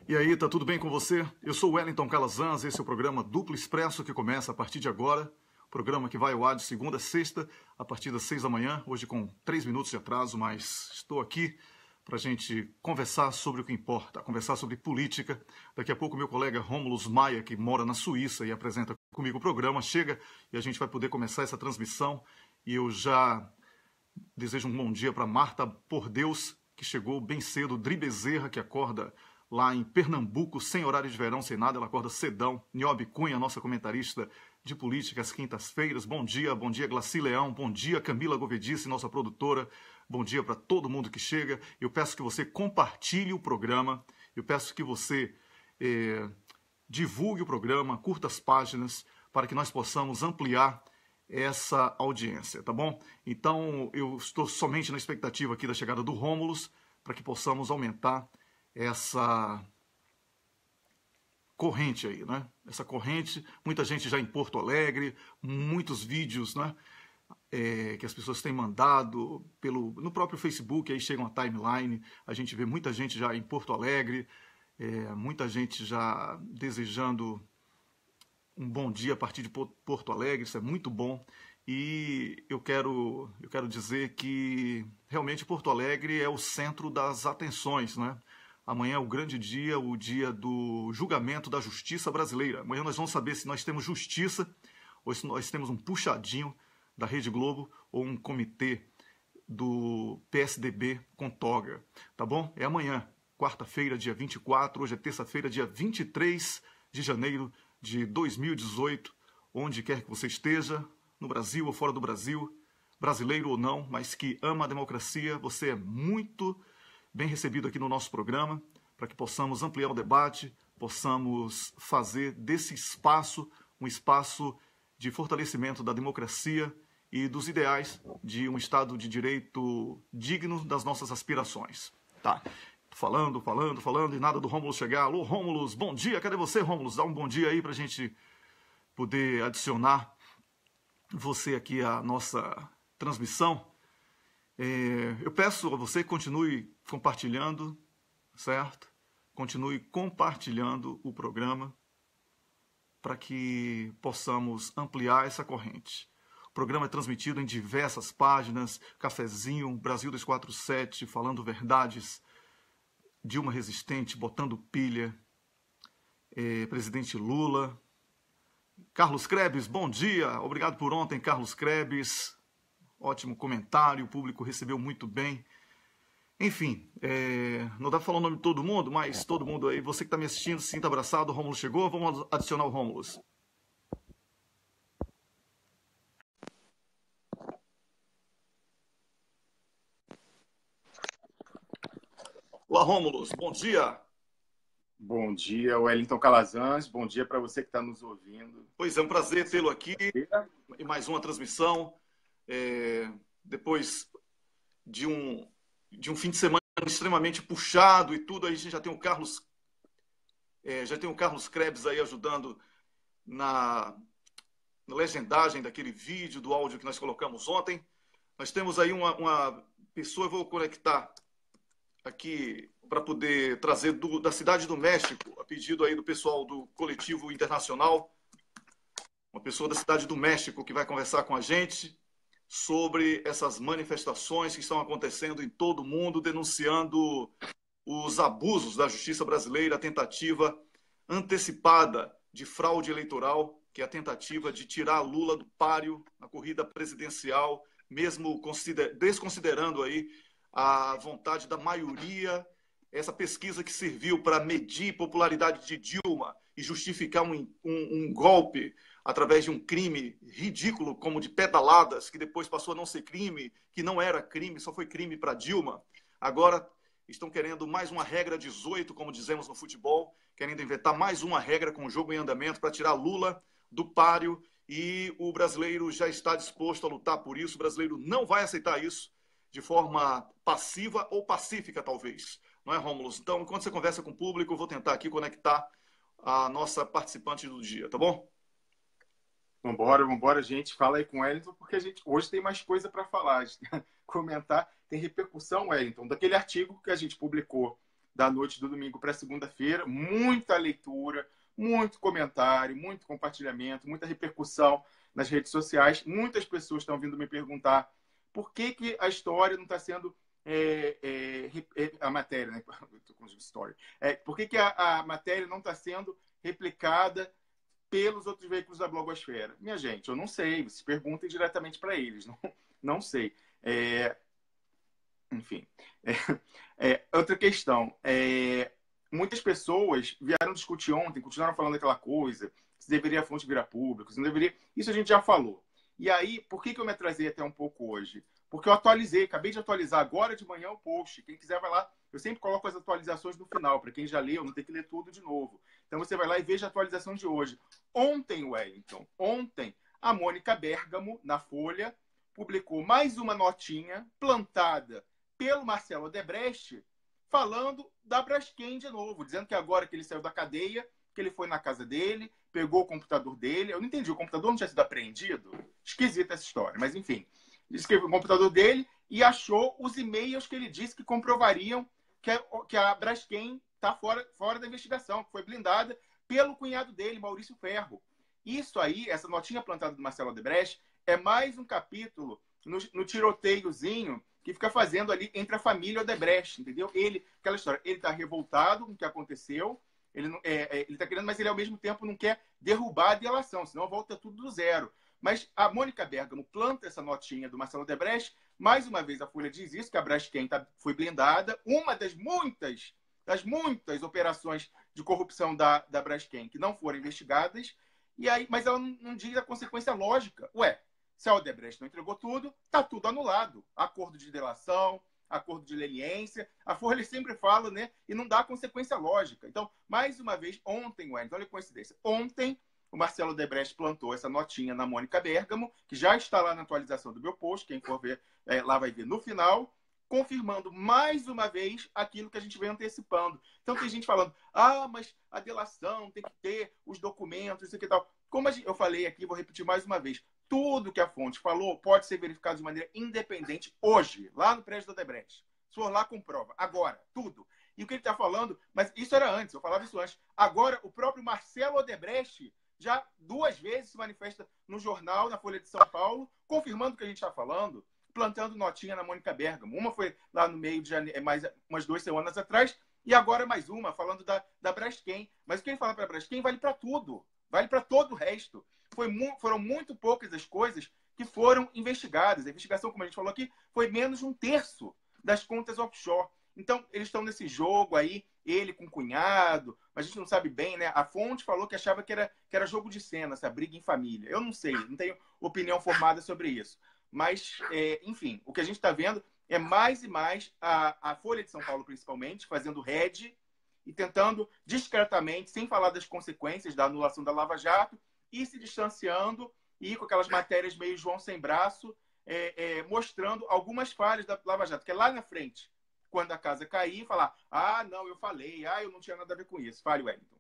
E aí, tá tudo bem com você? Eu sou o Wellington Calazans, esse é o programa Duplo Expresso que começa a partir de agora. Programa que vai ao ar de segunda a sexta, a partir das 6 da manhã, hoje com 3 minutos de atraso, mas estou aqui para a gente conversar sobre o que importa, conversar sobre política. Daqui a pouco meu colega Rômulo Maia, que mora na Suíça e apresenta comigo o programa, chega e a gente vai poder começar essa transmissão. E eu já desejo um bom dia para Marta Por Deus, que chegou bem cedo, Dri Bezerra, que acorda lá em Pernambuco, sem horário de verão, sem nada, ela acorda cedão. Niobe Cunha, nossa comentarista de política às quintas-feiras. Bom dia Glaci Leão, bom dia Camila Govedice, nossa produtora. Bom dia para todo mundo que chega. Eu peço que você compartilhe o programa, eu peço que você divulgue o programa, curta as páginas, para que nós possamos ampliar essa audiência, tá bom? Então, eu estou somente na expectativa aqui da chegada do Rômulus, para que possamos aumentar essa corrente aí, né? Essa corrente, muita gente já em Porto Alegre, muitos vídeos, né? Que as pessoas têm mandado no próprio Facebook, aí chega uma timeline, a gente vê muita gente já em Porto Alegre, muita gente já desejando um bom dia a partir de Porto Alegre, isso é muito bom. E eu quero dizer que realmente Porto Alegre é o centro das atenções, né? Amanhã é o grande dia, o dia do julgamento da justiça brasileira. Amanhã nós vamos saber se nós temos justiça ou se nós temos um puxadinho da Rede Globo ou um comitê do PSDB com toga, tá bom? É amanhã, quarta-feira, dia 24, hoje é terça-feira, dia 23 de janeiro de 2018, onde quer que você esteja, no Brasil ou fora do Brasil, brasileiro ou não, mas que ama a democracia, você é muito bem recebido aqui no nosso programa, para que possamos ampliar o debate, possamos fazer desse espaço um espaço de fortalecimento da democracia e dos ideais de um Estado de Direito digno das nossas aspirações. Tá, falando, e nada do Rômulo chegar. Alô, Rômulus, bom dia, cadê você, Rômulus? Dá um bom dia aí para a gente poder adicionar você aqui à nossa transmissão. Eu peço a você que continue compartilhando, certo? Continue compartilhando o programa para que possamos ampliar essa corrente. O programa é transmitido em diversas páginas, Cafezinho, Brasil 247, Falando Verdades, Dilma Resistente, Botando Pilha, Presidente Lula, Carlos Krebs, bom dia, obrigado por ontem, Carlos Krebs. Ótimo comentário, o público recebeu muito bem. Enfim, não dá para falar o nome de todo mundo, mas todo mundo aí, você que está me assistindo, se sinta abraçado, o Rômulo chegou, vamos adicionar o Rômulus. Olá, Rômulus, bom dia. Bom dia, Wellington Calazans, bom dia para você que está nos ouvindo. Pois é, um prazer tê-lo aqui em mais uma transmissão. Depois de um fim de semana extremamente puxado e tudo, aí a gente já tem o Carlos Krebs aí ajudando na legendagem daquele vídeo, do áudio que nós colocamos ontem. Nós temos aí uma pessoa, eu vou conectar aqui para poder trazer da Cidade do México, a pedido aí do pessoal do Coletivo Internacional, uma pessoa da Cidade do México que vai conversar com a gente sobre essas manifestações que estão acontecendo em todo o mundo, denunciando os abusos da justiça brasileira, a tentativa antecipada de fraude eleitoral, que é a tentativa de tirar Lula do páreo na corrida presidencial, mesmo desconsiderando aí a vontade da maioria, essa pesquisa que serviu para medir popularidade de Dilma e justificar um golpe através de um crime ridículo, como de pedaladas, que depois passou a não ser crime, que não era crime, só foi crime para Dilma. Agora estão querendo mais uma regra 18, como dizemos no futebol, querendo inventar mais uma regra com o jogo em andamento para tirar Lula do páreo, e o brasileiro já está disposto a lutar por isso. O brasileiro não vai aceitar isso de forma passiva ou pacífica, talvez. Não é, Rômulo? Então, enquanto você conversa com o público, eu vou tentar aqui conectar a nossa participante do dia, tá bom? Vambora, gente. Fala aí com o Wellington, porque a gente hoje tem mais coisa para falar, comentar. Tem repercussão, Wellington, daquele artigo que a gente publicou da noite do domingo para segunda-feira. Muita leitura, muito comentário, muito compartilhamento, muita repercussão nas redes sociais. Muitas pessoas estão vindo me perguntar por que a história não está sendo a matéria, né? Por que a matéria não está sendo replicada pelos outros veículos da blogosfera? Minha gente, eu não sei. Vocês perguntem diretamente para eles. Não sei. Enfim. Outra questão. Muitas pessoas vieram discutir ontem, continuaram falando aquela coisa, se deveria a fonte virar público, se não deveria. Isso a gente já falou. E aí, por que eu me atrasei até um pouco hoje? Porque eu acabei de atualizar agora de manhã o post. Quem quiser vai lá. Eu sempre coloco as atualizações no final, para quem já leu, não tem que ler tudo de novo. Então você vai lá e veja a atualização de hoje. Ontem, Wellington, a Mônica Bergamo, na Folha, publicou mais uma notinha plantada pelo Marcelo Odebrecht, falando da Braskem de novo, dizendo que agora que ele saiu da cadeia, que ele foi na casa dele, pegou o computador dele. Eu não entendi, o computador não tinha sido apreendido? Esquisita essa história, mas enfim. Disse que o computador dele e achou os e-mails que ele disse que comprovariam que a Braskem está fora da investigação, que foi blindada pelo cunhado dele, Maurício Ferro. Isso aí, essa notinha plantada do Marcelo Odebrecht, é mais um capítulo no tiroteiozinho que fica fazendo ali entre a família Odebrecht, entendeu? Aquela história, ele está revoltado com o que aconteceu, ele está querendo, mas ele ao mesmo tempo não quer derrubar a delação, senão volta tudo do zero. Mas a Mônica Bergamo planta essa notinha do Marcelo Odebrecht. Mais uma vez a Folha diz isso, que a Braskem foi blindada. Uma das muitas operações de corrupção da Braskem que não foram investigadas. E aí, mas ela não diz a consequência lógica. Se a Odebrecht não entregou tudo, está tudo anulado. Acordo de delação, acordo de leniência. A Folha sempre fala, né? E não dá consequência lógica. Então, mais uma vez, ontem, olha a coincidência. Ontem, o Marcelo Odebrecht plantou essa notinha na Mônica Bergamo, que já está lá na atualização do meu post, quem for ver, lá vai ver no final, confirmando mais uma vez aquilo que a gente vem antecipando. Então tem gente falando, mas a delação tem que ter os documentos, isso aqui e tal. Como eu falei aqui, vou repetir mais uma vez, tudo que a fonte falou pode ser verificado de maneira independente hoje, lá no prédio da Odebrecht. Se for lá, comprova. Agora, tudo. E o que ele está falando, mas isso era antes, eu falava isso antes. Agora, o próprio Marcelo Odebrecht já 2 vezes se manifesta no jornal, na Folha de São Paulo, confirmando o que a gente está falando, plantando notinha na Mônica Bergamo. Uma foi lá no meio de janeiro, mais umas 2 semanas atrás, e agora mais uma, falando da Braskem. Mas o que ele fala para a Braskem vale para tudo, vale para todo o resto. Foram muito poucas as coisas que foram investigadas. A investigação, como a gente falou aqui, foi menos de 1/3 das contas offshore. Então, eles estão nesse jogo aí, ele com o cunhado, mas a gente não sabe bem, né? A fonte falou que achava que era jogo de cena, essa briga em família. Eu não sei, não tenho opinião formada sobre isso. Mas, enfim, o que a gente está vendo é mais e mais a Folha de São Paulo, principalmente, fazendo head e tentando discretamente, sem falar das consequências da anulação da Lava Jato, ir se distanciando e com aquelas matérias meio João sem braço, mostrando algumas falhas da Lava Jato, que é lá na frente, quando a casa cair, falar, não, eu falei, eu não tinha nada a ver com isso. Fale, Wellington.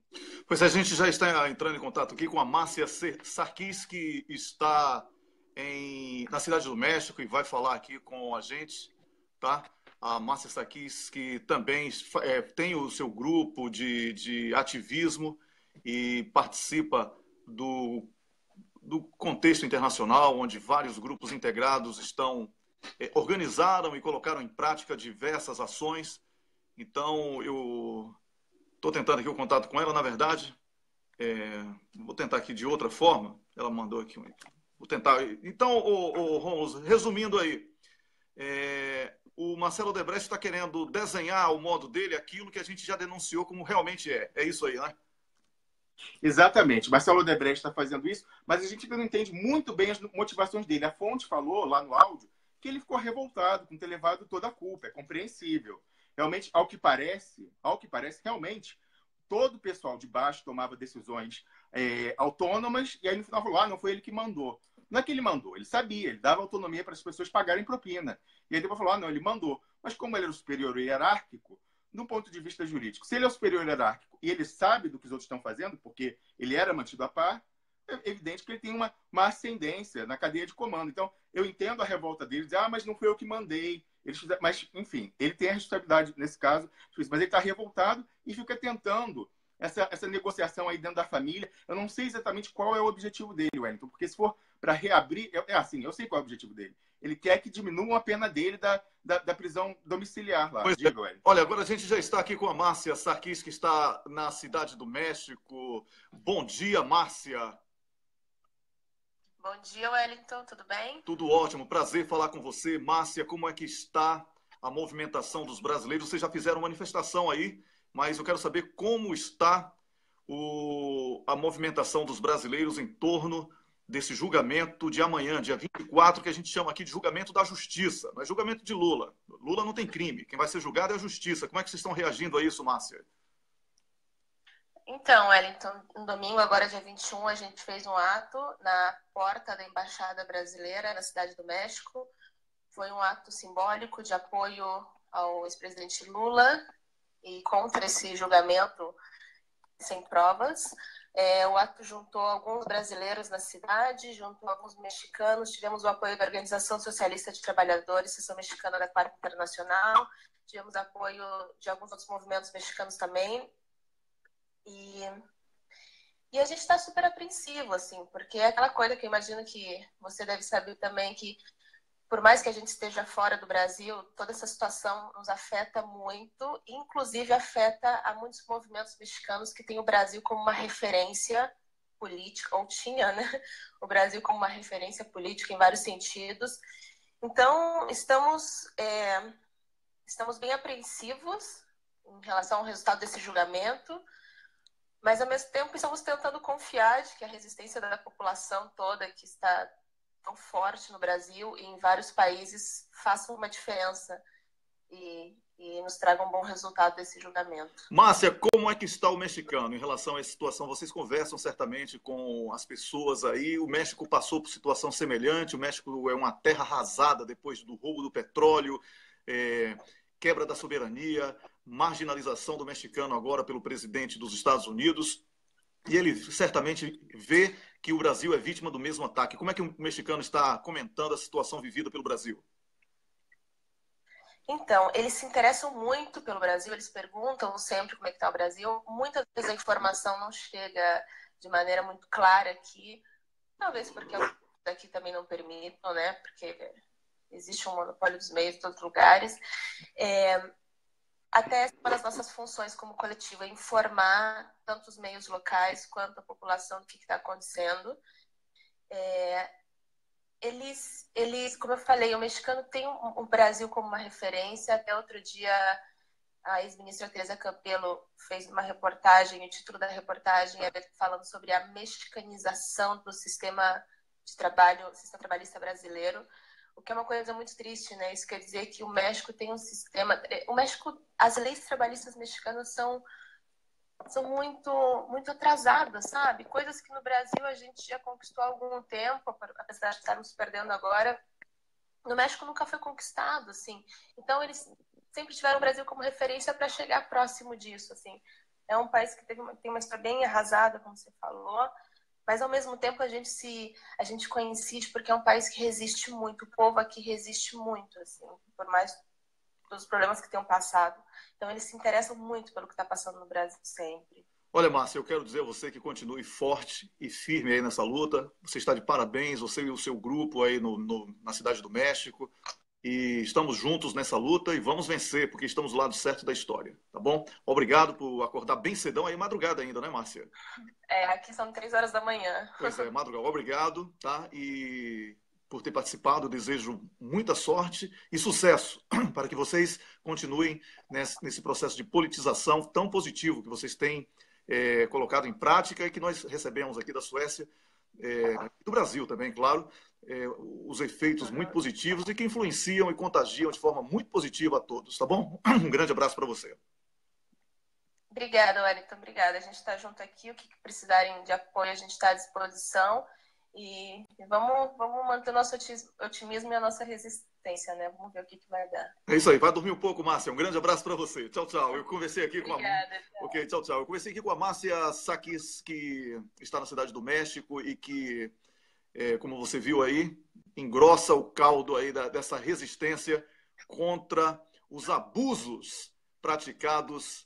Pois a gente já está entrando em contato aqui com a Márcia Sarkis, que está na Cidade do México e vai falar aqui com a gente, tá? A Márcia Sarkis, que também tem o seu grupo de ativismo e participa do contexto internacional, onde vários grupos integrados organizaram e colocaram em prática diversas ações. Então, eu estou tentando aqui o contato com ela, na verdade. Vou tentar aqui de outra forma. Ela mandou aqui. Vou tentar. Então, Romulo, resumindo aí, o Marcelo Odebrecht está querendo desenhar ao modo dele aquilo que a gente já denunciou como realmente é. É isso aí, né? Exatamente. Marcelo Odebrecht está fazendo isso, mas a gente ainda não entende muito bem as motivações dele. A fonte falou lá no áudio que ele ficou revoltado com ter levado toda a culpa. É compreensível. Realmente, ao que parece, realmente, todo o pessoal de baixo tomava decisões autônomas e aí no final falou, não foi ele que mandou. Não é que ele mandou, ele sabia, ele dava autonomia para as pessoas pagarem propina. E aí depois falou, não, ele mandou. Mas como ele era o superior hierárquico, do ponto de vista jurídico, se ele é o superior hierárquico e ele sabe do que os outros estão fazendo, porque ele era mantido a par, é evidente que ele tem uma ascendência na cadeia de comando. Então, eu entendo a revolta dele, dizer, mas não fui eu que mandei, Mas, enfim, ele tem a responsabilidade nesse caso, mas ele está revoltado e fica tentando essa negociação aí dentro da família. Eu não sei exatamente qual é o objetivo dele, Wellington, porque se for para reabrir, assim, eu sei qual é o objetivo dele. Ele quer que diminuam a pena dele da prisão domiciliar lá. Pois é. Diga, Wellington. Olha, agora a gente já está aqui com a Márcia Sarkis, que está na Cidade do México. Bom dia, Márcia. Bom dia, Wellington, tudo bem? Tudo ótimo, prazer falar com você. Márcia, como é que está a movimentação dos brasileiros? Vocês já fizeram manifestação aí, mas eu quero saber como está a movimentação dos brasileiros em torno desse julgamento de amanhã, dia 24, que a gente chama aqui de julgamento da justiça, não é julgamento de Lula. Lula não tem crime, quem vai ser julgado é a justiça. Como é que vocês estão reagindo a isso, Márcia? Então, Wellington, no domingo, agora dia 21, a gente fez um ato na porta da Embaixada Brasileira na Cidade do México. Foi um ato simbólico de apoio ao ex-presidente Lula e contra esse julgamento sem provas. O ato juntou alguns brasileiros na cidade, juntou alguns mexicanos, tivemos o apoio da Organização Socialista de Trabalhadores, Seção Mexicana da Quarta Internacional, tivemos apoio de alguns outros movimentos mexicanos também. E a gente está super apreensivo, assim, porque é aquela coisa que eu imagino que você deve saber também, que por mais que a gente esteja fora do Brasil, toda essa situação nos afeta muito, inclusive afeta a muitos movimentos mexicanos que têm o Brasil como uma referência política, ou tinha, né? O Brasil como uma referência política em vários sentidos. Então, estamos bem apreensivos em relação ao resultado desse julgamento, mas, ao mesmo tempo, estamos tentando confiar de que a resistência da população toda, que está tão forte no Brasil e em vários países, faça uma diferença e nos traga um bom resultado desse julgamento. Márcia, como é que está o mexicano em relação a essa situação? Vocês conversam certamente com as pessoas aí. O México passou por situação semelhante. O México é uma terra arrasada depois do roubo do petróleo, quebra da soberania, marginalização do mexicano agora pelo presidente dos Estados Unidos. E ele certamente vê que o Brasil é vítima do mesmo ataque. Como é que o mexicano está comentando a situação vivida pelo Brasil? Então, eles se interessam muito pelo Brasil, eles perguntam sempre como é que está o Brasil. Muitas vezes a informação não chega de maneira muito clara aqui, talvez porque daqui também não permitam, né? Porque existe um monopólio dos meios em todos os lugares. Até uma das nossas funções como coletivo é informar tanto os meios locais quanto a população do que está acontecendo. Eles, como eu falei, o mexicano tem o Brasil como uma referência. Até outro dia, a ex-ministra Teresa Campelo fez uma reportagem, o título da reportagem é falando sobre a mexicanização do sistema de trabalho, sistema trabalhista brasileiro, o que é uma coisa muito triste, né? Isso quer dizer que o México tem um sistema... O México, as leis trabalhistas mexicanas são muito, muito atrasadas, sabe? Coisas que no Brasil a gente já conquistou há algum tempo, apesar de estarmos perdendo agora. No México nunca foi conquistado, assim. Então, eles sempre tiveram o Brasil como referência para chegar próximo disso, assim. É um país que tem uma história bem arrasada, como você falou, mas ao mesmo tempo a gente coincide porque é um país que resiste muito, o povo aqui resiste muito, assim, por mais dos problemas que tenham passado. Então eles se interessam muito pelo que está passando no Brasil sempre. Olha, Márcia, eu quero dizer a você que continue forte e firme aí nessa luta. Você está de parabéns, você e o seu grupo aí na Cidade do México. E estamos juntos nessa luta e vamos vencer, porque estamos do lado certo da história, tá bom? Obrigado por acordar bem cedão, aí madrugada ainda, né, Márcia? Aqui são 3 horas da manhã. Pois é, madrugada. Obrigado, tá? E por ter participado, eu desejo muita sorte e sucesso para que vocês continuem nesse processo de politização tão positivo que vocês têm colocado em prática e que nós recebemos aqui da Suécia, do Brasil também, claro, os efeitos muito positivos e que influenciam e contagiam de forma muito positiva a todos, tá bom? Um grande abraço para você. Obrigada, Wellington, obrigada. A gente está junto aqui, o que precisarem de apoio a gente está à disposição e vamos manter o nosso otimismo e a nossa resistência, né? Vamos ver o que vai dar. É isso aí, vai dormir um pouco, Márcia. Um grande abraço para você. Tchau, tchau. Eu conversei aqui Obrigada, com a... Ok, tchau, tchau. Eu conversei aqui com a Márcia Sarkis, que está na Cidade do México e que, como você viu aí, engrossa o caldo aí dessa resistência contra os abusos praticados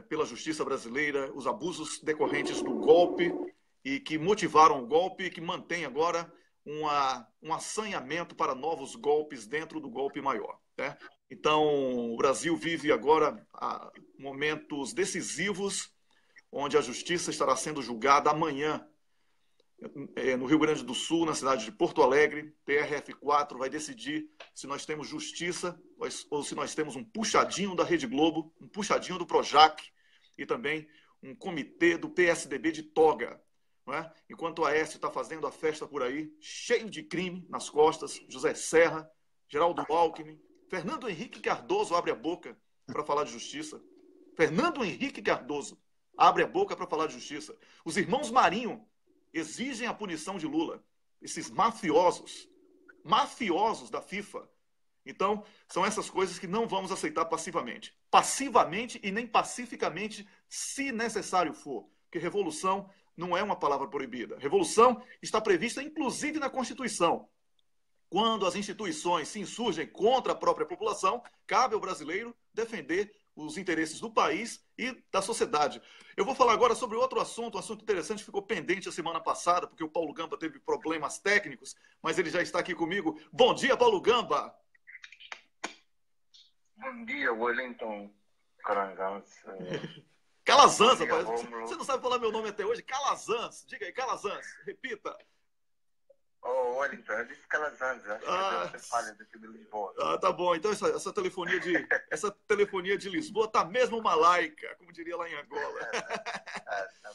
pela justiça brasileira, os abusos decorrentes do golpe e que motivaram o golpe e que mantém agora um assanhamento para novos golpes dentro do golpe maior, né? Então, o Brasil vive agora momentos decisivos, onde a justiça estará sendo julgada amanhã, no Rio Grande do Sul, na cidade de Porto Alegre. TRF4 vai decidir se nós temos justiça ou se nós temos um puxadinho da Rede Globo, um puxadinho do Projac e também um comitê do PSDB de toga. Não é? Enquanto o Aécio está fazendo a festa por aí, cheio de crime nas costas, José Serra, Geraldo Alckmin, Fernando Henrique Cardoso abre a boca para falar de justiça. Fernando Henrique Cardoso abre a boca para falar de justiça. Os irmãos Marinho exigem a punição de Lula. Esses mafiosos da FIFA. Então, são essas coisas que não vamos aceitar passivamente. Passivamente e nem pacificamente, se necessário for. Porque revolução não é uma palavra proibida. Revolução está prevista, inclusive, na Constituição. Quando as instituições se insurgem contra a própria população, cabe ao brasileiro defender os interesses do país e da sociedade. Eu vou falar agora sobre outro assunto, um assunto interessante que ficou pendente a semana passada, porque o Paulo Gamba teve problemas técnicos, mas ele já está aqui comigo. Bom dia, Paulo Gamba! Bom dia, Wellington Calazans. Calazans, rapaz. Você não sabe falar meu nome até hoje? Calazans. Diga aí, Calazans. Repita. Oh, Wellington, eu disse Calazans. Acho que você fala daqui de Lisboa. Tá bom. Então essa telefonia de Lisboa tá mesmo uma laica, como diria lá em Angola.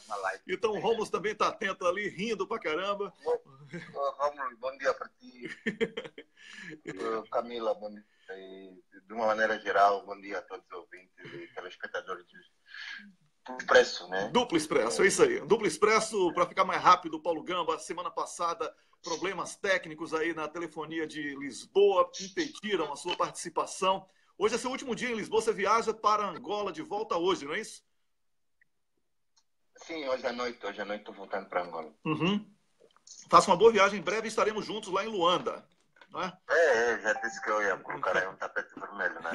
Uma laica. Então o Rômulo também tá atento ali, rindo pra caramba. Rômulo, bom dia para ti. Camila, bom dia. De uma maneira geral, bom dia a todos os ouvintes e telespectadores do Expresso, né? Duplo Expresso, é isso aí. Duplo Expresso, para ficar mais rápido, Paulo Gamba. Semana passada, problemas técnicos aí na telefonia de Lisboa impediram a sua participação. Hoje é seu último dia em Lisboa, você viaja para Angola de volta hoje, não é isso? Sim, hoje à noite estou voltando para Angola. Uhum. Faça uma boa viagem, em breve estaremos juntos lá em Luanda. Não é? Já disse que eu ia colocar aí um tapete vermelho, né?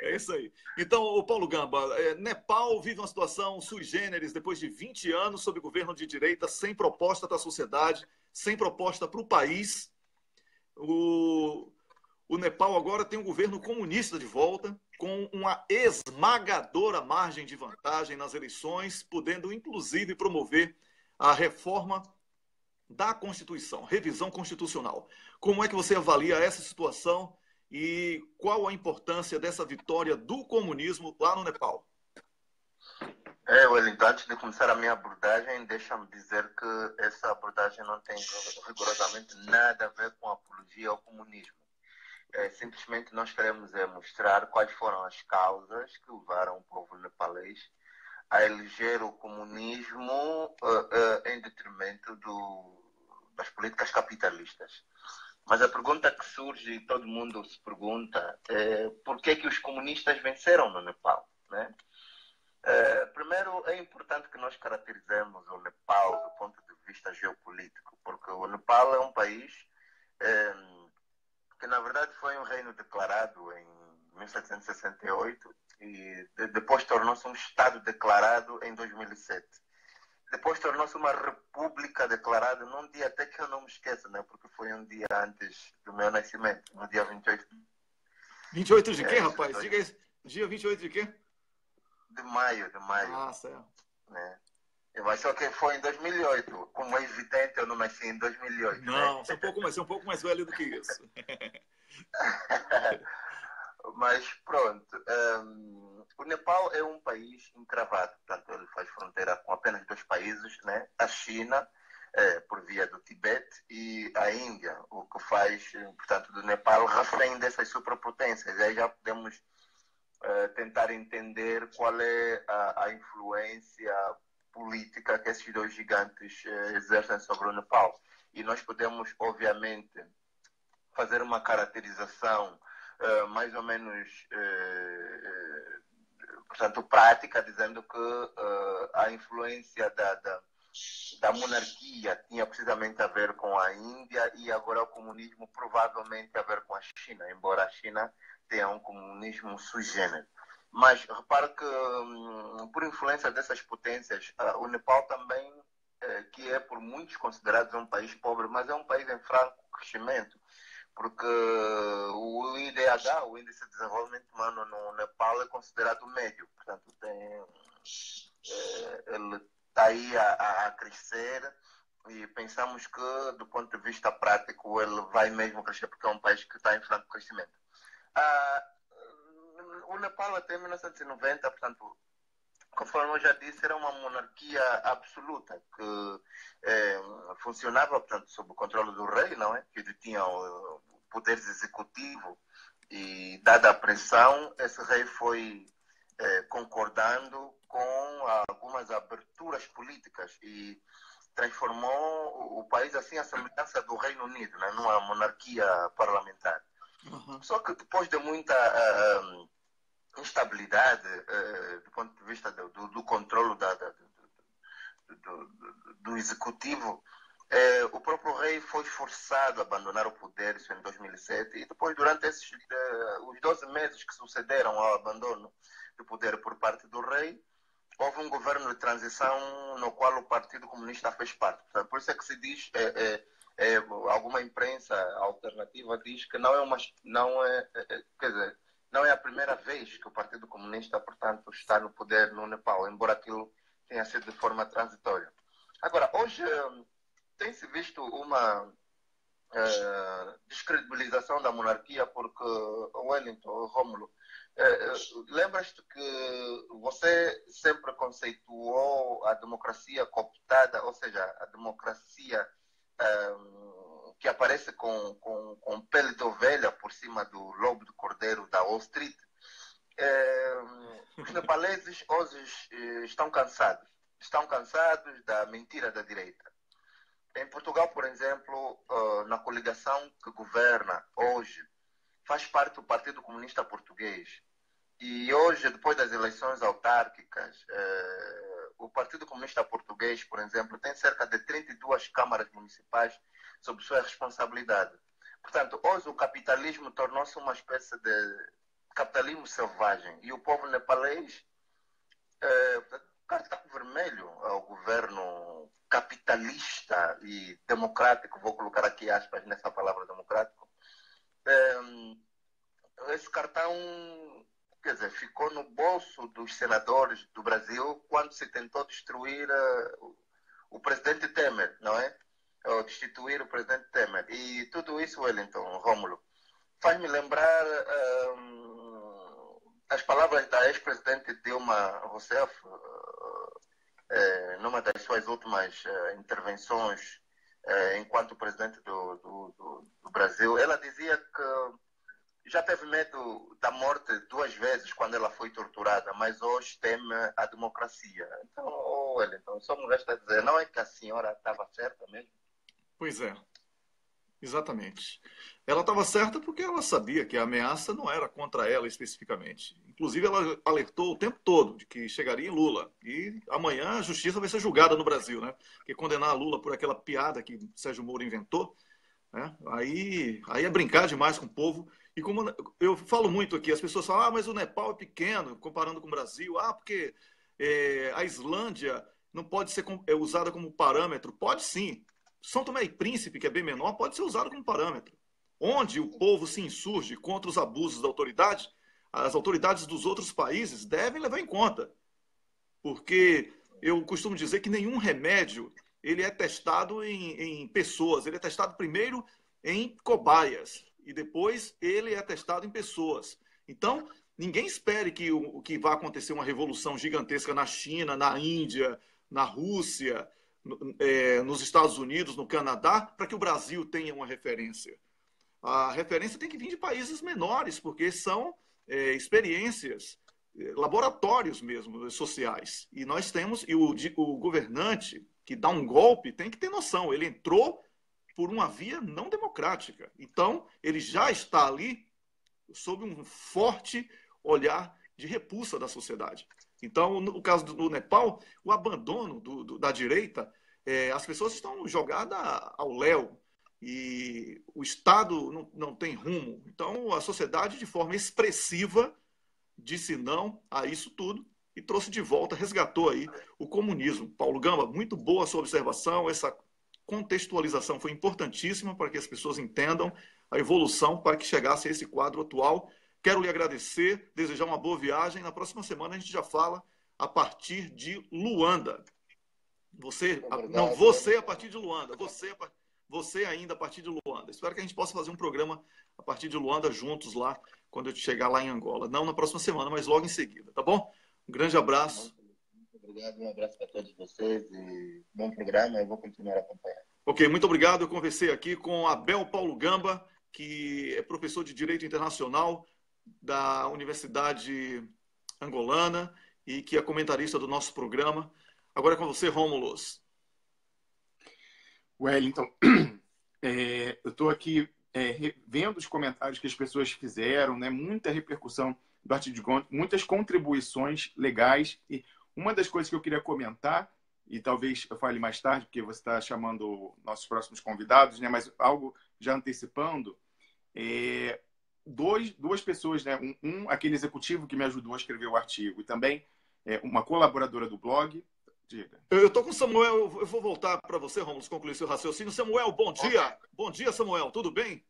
É isso aí. Então, o Paulo Gamba, Nepal vive uma situação sui generis depois de 20 anos sob governo de direita, sem proposta para a sociedade, sem proposta para o país. O Nepal agora tem um governo comunista de volta, com uma esmagadora margem de vantagem nas eleições, podendo inclusive promover a reforma da Constituição, revisão constitucional. Como é que você avalia essa situação e qual a importância dessa vitória do comunismo lá no Nepal? Wellington, antes de começar a minha abordagem, deixa-me dizer que essa abordagem não tem rigorosamente nada a ver com apologia ao comunismo. Simplesmente nós queremos mostrar quais foram as causas que levaram o povo nepalês a eleger o comunismo em detrimento das políticas capitalistas. Mas a pergunta que surge e todo mundo se pergunta é por que os comunistas venceram no Nepal, né? Primeiro, é importante que nós caracterizemos o Nepal do ponto de vista geopolítico, porque o Nepal é um país que, na verdade, foi um reino declarado em 1768 e depois tornou-se um Estado declarado em 2007. Depois tornou-se uma república declarada num dia até que eu não me esqueço, né? Porque foi um dia antes do meu nascimento, no dia 28. 28 de quê, rapaz? Diga isso. Dia 28 de quê? De maio. Ah, certo. Né? Mas só que foi em 2008. Como é evidente, eu não nasci em 2008. Não, né? Você é um pouco mais velho do que isso. Mas pronto. O Nepal é um país encravado, portanto ele faz fronteira com apenas 2 países, né? A China, por via do Tibete, e a Índia, o que faz, portanto, do Nepal refém dessas superpotências. Aí já podemos tentar entender qual é a influência política que esses 2 gigantes exercem sobre o Nepal. E nós podemos, obviamente, fazer uma caracterização mais ou menos portanto, prática, dizendo que a influência da monarquia tinha precisamente a ver com a Índia e agora o comunismo provavelmente a ver com a China, embora a China tenha um comunismo sui generis. Mas repara que, por influência dessas potências, o Nepal também, que é por muitos considerado um país pobre, mas é um país em franco crescimento, porque o IDH, o Índice de Desenvolvimento Humano no Nepal, é considerado médio, portanto ele está aí a crescer e pensamos que, do ponto de vista prático, ele vai mesmo crescer, porque é um país que está em franco crescimento. O Nepal até 1990, portanto, conforme eu já disse, era uma monarquia absoluta que funcionava, portanto, sob o controle do rei, não é? Que detinha o poder executivo e, dada a pressão, esse rei foi concordando com algumas aberturas políticas e transformou o país assim à semelhança do Reino Unido, né? Numa monarquia parlamentar. Uhum. Só que depois de muita instabilidade do ponto de vista do controle do executivo, o próprio rei foi forçado a abandonar o poder, isso em 2007, e depois, durante os 12 meses que sucederam ao abandono do poder por parte do rei, houve um governo de transição no qual o Partido Comunista fez parte. Por isso é que se diz, alguma imprensa alternativa diz que não é a primeira vez que o Partido Comunista, portanto, está no poder no Nepal, embora aquilo tenha sido de forma transitória. Agora, hoje tem-se visto uma descredibilização da monarquia, porque, Wellington, Rômulo, lembras-te que você sempre conceituou a democracia cooptada, ou seja, a democracia que aparece com pele de ovelha por cima do lobo de cordeiro da Wall Street. Os nepaleses hoje estão cansados da mentira da direita. Em Portugal, por exemplo, na coligação que governa hoje, faz parte do Partido Comunista Português. E hoje, depois das eleições autárquicas, o Partido Comunista Português, por exemplo, tem cerca de 32 câmaras municipais sob sua responsabilidade. Portanto, hoje o capitalismo tornou-se uma espécie de capitalismo selvagem. E o povo nepalês, cartão vermelho ao governo capitalista e democrático, vou colocar aqui aspas nessa palavra democrático, esse cartão, quer dizer, ficou no bolso dos senadores do Brasil quando se tentou destruir o presidente Temer, não é? Ou destituir o presidente Temer. E tudo isso, Wellington, Rômulo, faz-me lembrar as palavras da ex-presidente Dilma Rousseff, numa das suas últimas intervenções enquanto presidente do Brasil. Ela dizia que já teve medo da morte 2 vezes quando ela foi torturada, mas hoje teme a democracia. Então, Wellington, só me resta dizer, não é que a senhora estava certa mesmo? Pois é, exatamente. Ela estava certa porque ela sabia que a ameaça não era contra ela especificamente. Inclusive, ela alertou o tempo todo de que chegaria em Lula. E amanhã a justiça vai ser julgada no Brasil, né? Porque condenar Lula por aquela piada que Sérgio Moro inventou, né? Aí é brincar demais com o povo. E como eu falo muito aqui, as pessoas falam, mas o Nepal é pequeno, comparando com o Brasil. Porque a Islândia não pode ser usada como parâmetro. Pode sim. São Tomé e Príncipe, que é bem menor, pode ser usado como parâmetro. Onde o povo se insurge contra os abusos da autoridade, as autoridades dos outros países devem levar em conta. Porque eu costumo dizer que nenhum remédio ele é testado em pessoas. Ele é testado primeiro em cobaias e depois ele é testado em pessoas. Então, ninguém espere que vá acontecer uma revolução gigantesca na China, na Índia, na Rússia, nos Estados Unidos, no Canadá, para que o Brasil tenha uma referência. A referência tem que vir de países menores, porque são experiências, laboratórios mesmo, sociais. E nós temos, e o governante que dá um golpe tem que ter noção, ele entrou por uma via não democrática. Então, ele já está ali sob um forte olhar de repulsa da sociedade. Então, no caso do Nepal, o abandono da direita, as pessoas estão jogadas ao léu e o Estado não tem rumo. Então, a sociedade, de forma expressiva, disse não a isso tudo e trouxe de volta, resgatou aí o comunismo. Paulo Gamba, muito boa a sua observação, essa contextualização foi importantíssima para que as pessoas entendam a evolução para que chegasse a esse quadro atual. Quero lhe agradecer, desejar uma boa viagem. Na próxima semana a gente já fala a partir de Luanda. Você, não, você a partir de Luanda, você ainda a partir de Luanda. Espero que a gente possa fazer um programa a partir de Luanda juntos lá, quando eu chegar lá em Angola. Não na próxima semana, mas logo em seguida, tá bom? Um grande abraço. Muito obrigado, um abraço para todos vocês e bom programa, eu vou continuar acompanhando. Ok, muito obrigado. Eu conversei aqui com Abel Paulo Gamba, que é professor de Direito Internacional da Universidade Angolana e que é comentarista do nosso programa. Agora é com você, Rômulus. Wellington, eu estou aqui vendo os comentários que as pessoas fizeram, né? Muita repercussão do artigo de conta, muitas contribuições legais. E uma das coisas que eu queria comentar, e talvez eu fale mais tarde, porque você está chamando nossos próximos convidados, né? Mas algo já antecipando, duas pessoas, né? Aquele executivo que me ajudou a escrever o artigo, e também uma colaboradora do blog. Diga. Eu estou com o Samuel, eu vou voltar para você, Rômulo, concluir seu raciocínio. Samuel, bom dia. Okay. Bom dia, Samuel, tudo bem?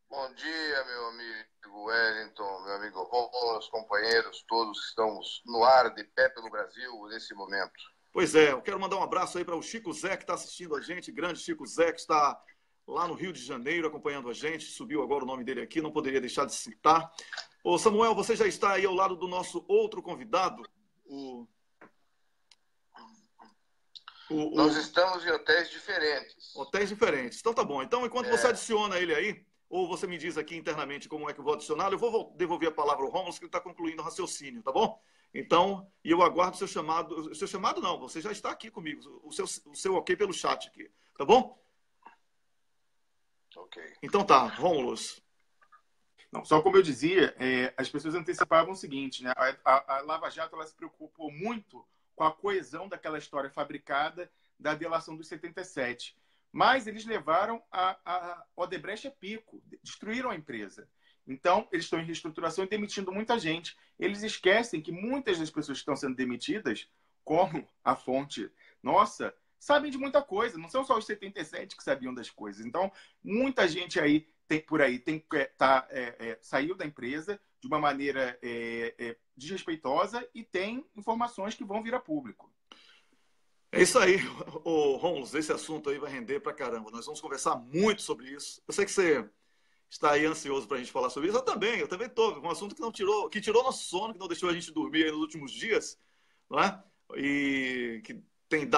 Bom dia, meu amigo Wellington, meu amigo Rômulo, os companheiros, todos que estamos no ar de pé pelo Brasil nesse momento. Pois é, eu quero mandar um abraço aí para o Chico Zé, que está assistindo a gente, grande Chico Zé, que está lá no Rio de Janeiro acompanhando a gente, subiu agora o nome dele aqui, não poderia deixar de citar. Ô Samuel, você já está aí ao lado do nosso outro convidado, Nós estamos em hotéis diferentes. Hotéis diferentes. Então tá bom. Então, enquanto você adiciona ele aí, ou você me diz aqui internamente como é que eu vou adicionar, eu vou devolver a palavra ao Rômulo, que ele está concluindo o raciocínio, tá bom? Então, e eu aguardo o seu chamado. O seu chamado não, você já está aqui comigo. O seu ok pelo chat aqui, tá bom? Ok. Então tá, Rômulos. Não, só como eu dizia, as pessoas antecipavam o seguinte, né? A Lava Jato ela se preocupou muito com a coesão daquela história fabricada da delação dos 77. Mas eles levaram a Odebrecht a pico, destruíram a empresa. Então, eles estão em reestruturação e demitindo muita gente. Eles esquecem que muitas das pessoas que estão sendo demitidas, como a fonte nossa, sabem de muita coisa. Não são só os 77 que sabiam das coisas. Então, muita gente aí saiu da empresa de uma maneira desrespeitosa e tem informações que vão vir a público. É isso aí, Rômulo, esse assunto aí vai render pra caramba. Nós vamos conversar muito sobre isso. Eu sei que você está aí ansioso para a gente falar sobre isso. Eu também estou. Um assunto que tirou nosso sono, que não deixou a gente dormir aí nos últimos dias, não é? E que tem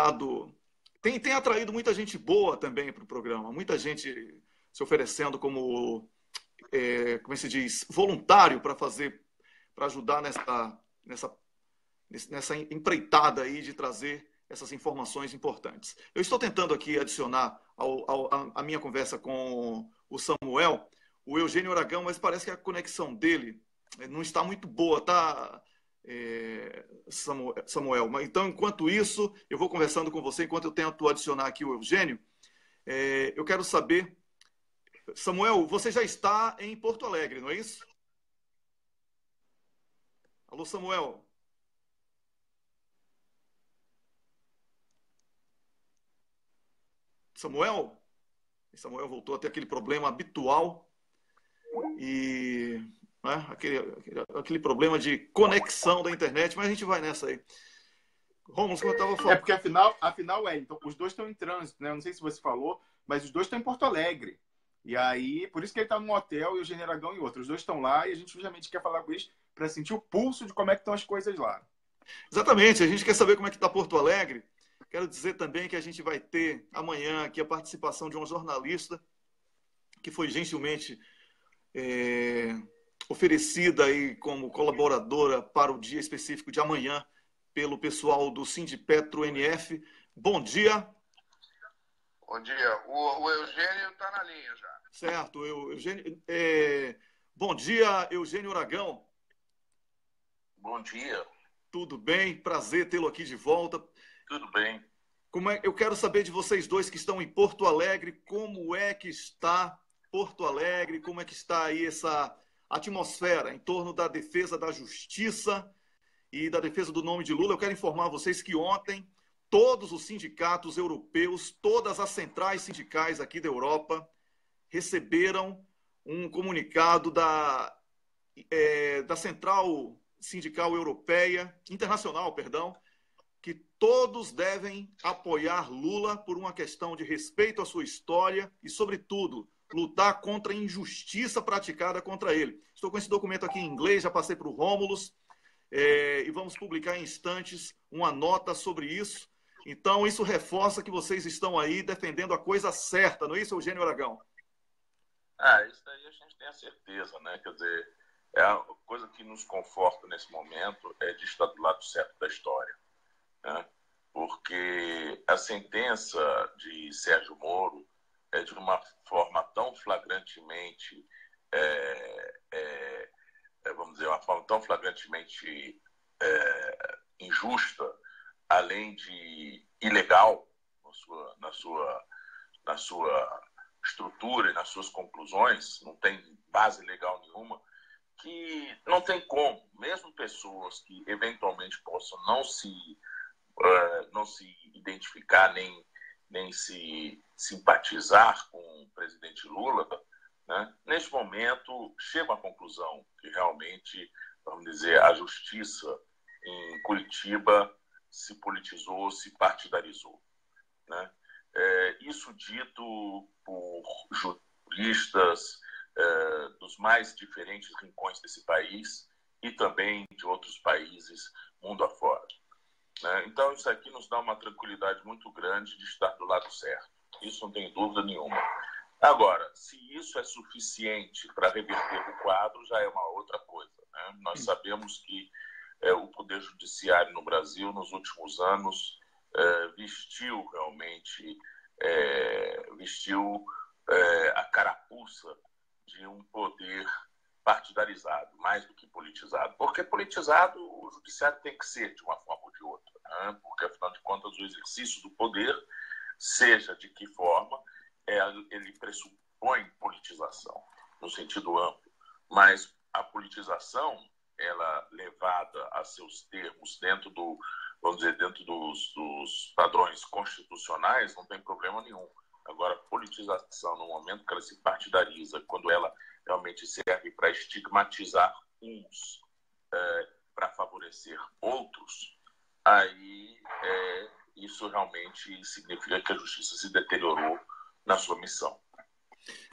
tem atraído muita gente boa também para o programa. Muita gente se oferecendo como se diz, voluntário para ajudar nessa empreitada aí de trazer essas informações importantes. Eu estou tentando aqui adicionar a minha conversa com o Samuel, o Eugênio Aragão, mas parece que a conexão dele não está muito boa, tá, Samuel? Então, enquanto isso, eu vou conversando com você, enquanto eu tento adicionar aqui o Eugênio. Eu quero saber, Samuel, você já está em Porto Alegre, não é isso? Alô, Samuel? Samuel voltou a ter aquele problema habitual e aquele problema de conexão da internet, mas a gente vai nessa aí. Rômulo, como eu estava falando. Porque afinal, Wellington, os dois estão em trânsito, né? Eu não sei se você falou, mas os dois estão em Porto Alegre. E aí, por isso que ele está num hotel e o Eugênio Aragão em outro. Os dois estão lá e a gente justamente quer falar com eles para sentir o pulso de como é que estão as coisas lá. Exatamente, a gente quer saber como é que está Porto Alegre. Quero dizer também que a gente vai ter amanhã aqui a participação de uma jornalista que foi gentilmente oferecida aí como colaboradora para o dia específico de amanhã pelo pessoal do Sindipetro NF. Bom dia. Bom dia. O Eugênio está na linha já. Certo. Eugênio, bom dia, Eugênio Aragão. Bom dia. Tudo bem? Prazer tê-lo aqui de volta. Tudo bem. Eu quero saber de vocês dois que estão em Porto Alegre, como é que está Porto Alegre, como é que está aí essa atmosfera em torno da defesa da justiça e da defesa do nome de Lula. Eu quero informar vocês que ontem todos os sindicatos europeus, todas as centrais sindicais aqui da Europa receberam um comunicado da Central Sindical Europeia, Internacional, perdão, que todos devem apoiar Lula por uma questão de respeito à sua história e, sobretudo, lutar contra a injustiça praticada contra ele. Estou com esse documento aqui em inglês, já passei para o Rômulus, e vamos publicar em instantes uma nota sobre isso. Então, isso reforça que vocês estão aí defendendo a coisa certa, não é isso, Eugênio Aragão? Isso daí a gente tem a certeza, né? Quer dizer, a coisa que nos conforta nesse momento é de estar do lado certo da história, né? Porque a sentença de Sérgio Moro é de uma forma tão flagrantemente, vamos dizer, uma forma tão flagrantemente injusta, além de ilegal na sua estrutura e nas suas conclusões, não tem base legal nenhuma, que não tem como, mesmo pessoas que eventualmente possam não se identificar nem se simpatizar com o presidente Lula, né, neste momento chega à conclusão que realmente, vamos dizer, a justiça em Curitiba se politizou, se partidarizou, né? Isso dito por juristas dos mais diferentes rincões desse país e também de outros países mundo afora, né? Então, isso aqui nos dá uma tranquilidade muito grande de estar do lado certo. Isso não tem dúvida nenhuma. Agora, se isso é suficiente para reverter o quadro, já é uma outra coisa, né? Nós sabemos que o Poder Judiciário no Brasil, nos últimos anos, vestiu realmente a carapuça de um poder partidarizado, mais do que politizado. Porque politizado o judiciário tem que ser, de uma forma ou de outra, né? Porque, afinal de contas, o exercício do poder, seja de que forma, ele pressupõe politização, no sentido amplo. Mas a politização, ela levada a seus termos dentro dos padrões constitucionais, não tem problema nenhum. Agora, a politização, no momento que ela se partidariza, quando ela realmente serve para estigmatizar uns, para favorecer outros, aí isso realmente significa que a justiça se deteriorou na sua missão.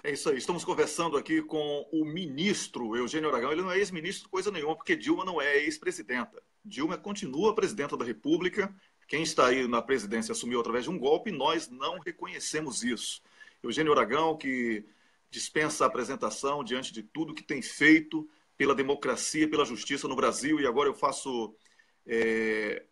É isso aí. Estamos conversando aqui com o ministro Eugênio Aragão. Ele não é ex-ministro coisa nenhuma, porque Dilma não é ex-presidenta. Dilma continua presidenta da República. Quem está aí na presidência assumiu através de um golpe e nós não reconhecemos isso. Eugênio Aragão, que dispensa a apresentação diante de tudo que tem feito pela democracia e pela justiça no Brasil. E agora eu faço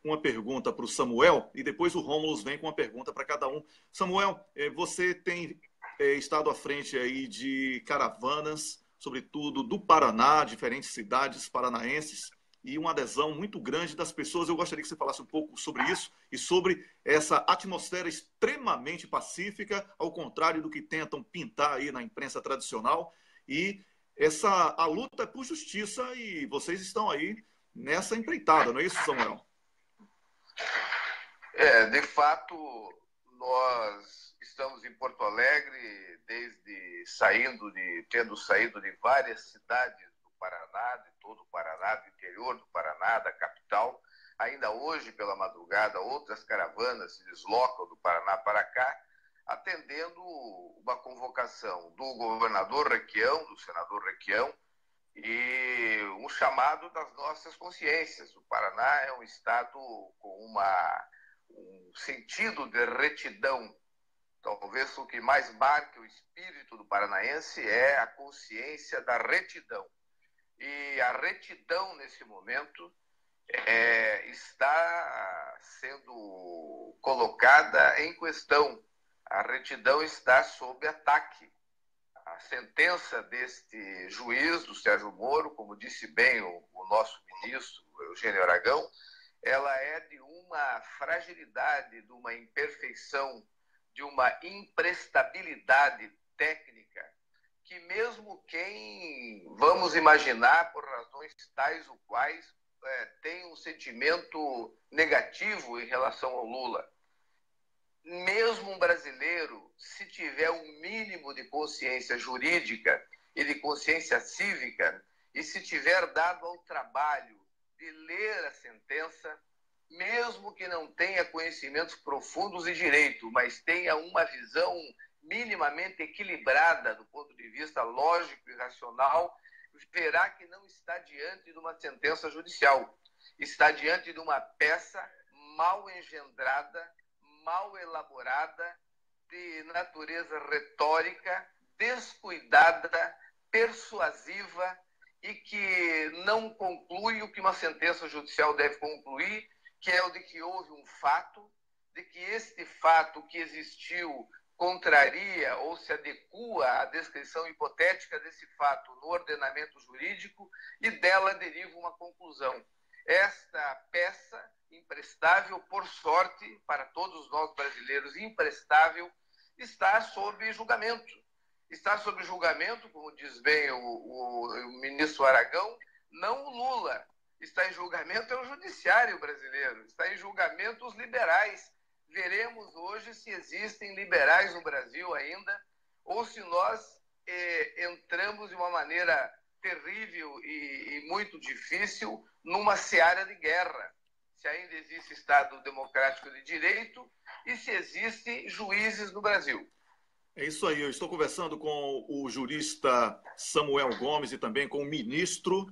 uma pergunta para o Samuel e depois o Rômulus vem com uma pergunta para cada um. Samuel, você tem estado à frente aí de caravanas, sobretudo do Paraná, diferentes cidades paranaenses, e uma adesão muito grande das pessoas. Eu gostaria que você falasse um pouco sobre isso e sobre essa atmosfera extremamente pacífica, ao contrário do que tentam pintar aí na imprensa tradicional. E a luta é por justiça e vocês estão aí nessa empreitada, não é isso, Samuel? De fato, nós estamos em Porto Alegre tendo saído de várias cidades do Paraná, de todo o Paraná, do interior do Paraná, da capital. Ainda hoje, pela madrugada, outras caravanas se deslocam do Paraná para cá, atendendo uma convocação do governador Requião, do senador Requião, e um chamado das nossas consciências. O Paraná é um estado com um sentido de retidão. Talvez o que mais marque o espírito do paranaense é a consciência da retidão. E a retidão, nesse momento, está sendo colocada em questão. A retidão está sob ataque. a sentença deste juiz, do Sérgio Moro, como disse bem o nosso ministro, Eugênio Aragão, ela é de uma fragilidade, de uma imperfeição, de uma imprestabilidade técnica, que mesmo quem, vamos imaginar, por razões tais ou quais, tem um sentimento negativo em relação ao Lula, mesmo um brasileiro, se tiver um mínimo de consciência jurídica e de consciência cívica, e se tiver dado ao trabalho de ler a sentença, mesmo que não tenha conhecimentos profundos de direito, mas tenha uma visão minimamente equilibrada do ponto de vista lógico e racional, verá que não está diante de uma sentença judicial. Está diante de uma peça mal engendrada, mal elaborada, de natureza retórica, descuidada, persuasiva e que não conclui o que uma sentença judicial deve concluir, que é o de que houve um fato, de que este fato que existiu contraria ou se adequa à descrição hipotética desse fato no ordenamento jurídico e dela deriva uma conclusão. Esta peça imprestável, por sorte, para todos nós brasileiros, imprestável, está sob julgamento. Está sob julgamento, como diz bem o ministro Aragão, não o Lula. Está em julgamento o judiciário brasileiro, está em julgamento os liberais. Veremos hoje se existem liberais no Brasil ainda, ou se nós entramos de uma maneira terrível e muito difícil numa seara de guerra. Se ainda existe Estado democrático de direito e se existem juízes no Brasil. É isso aí, eu estou conversando com o jurista Samuel Gomes e também com o ministro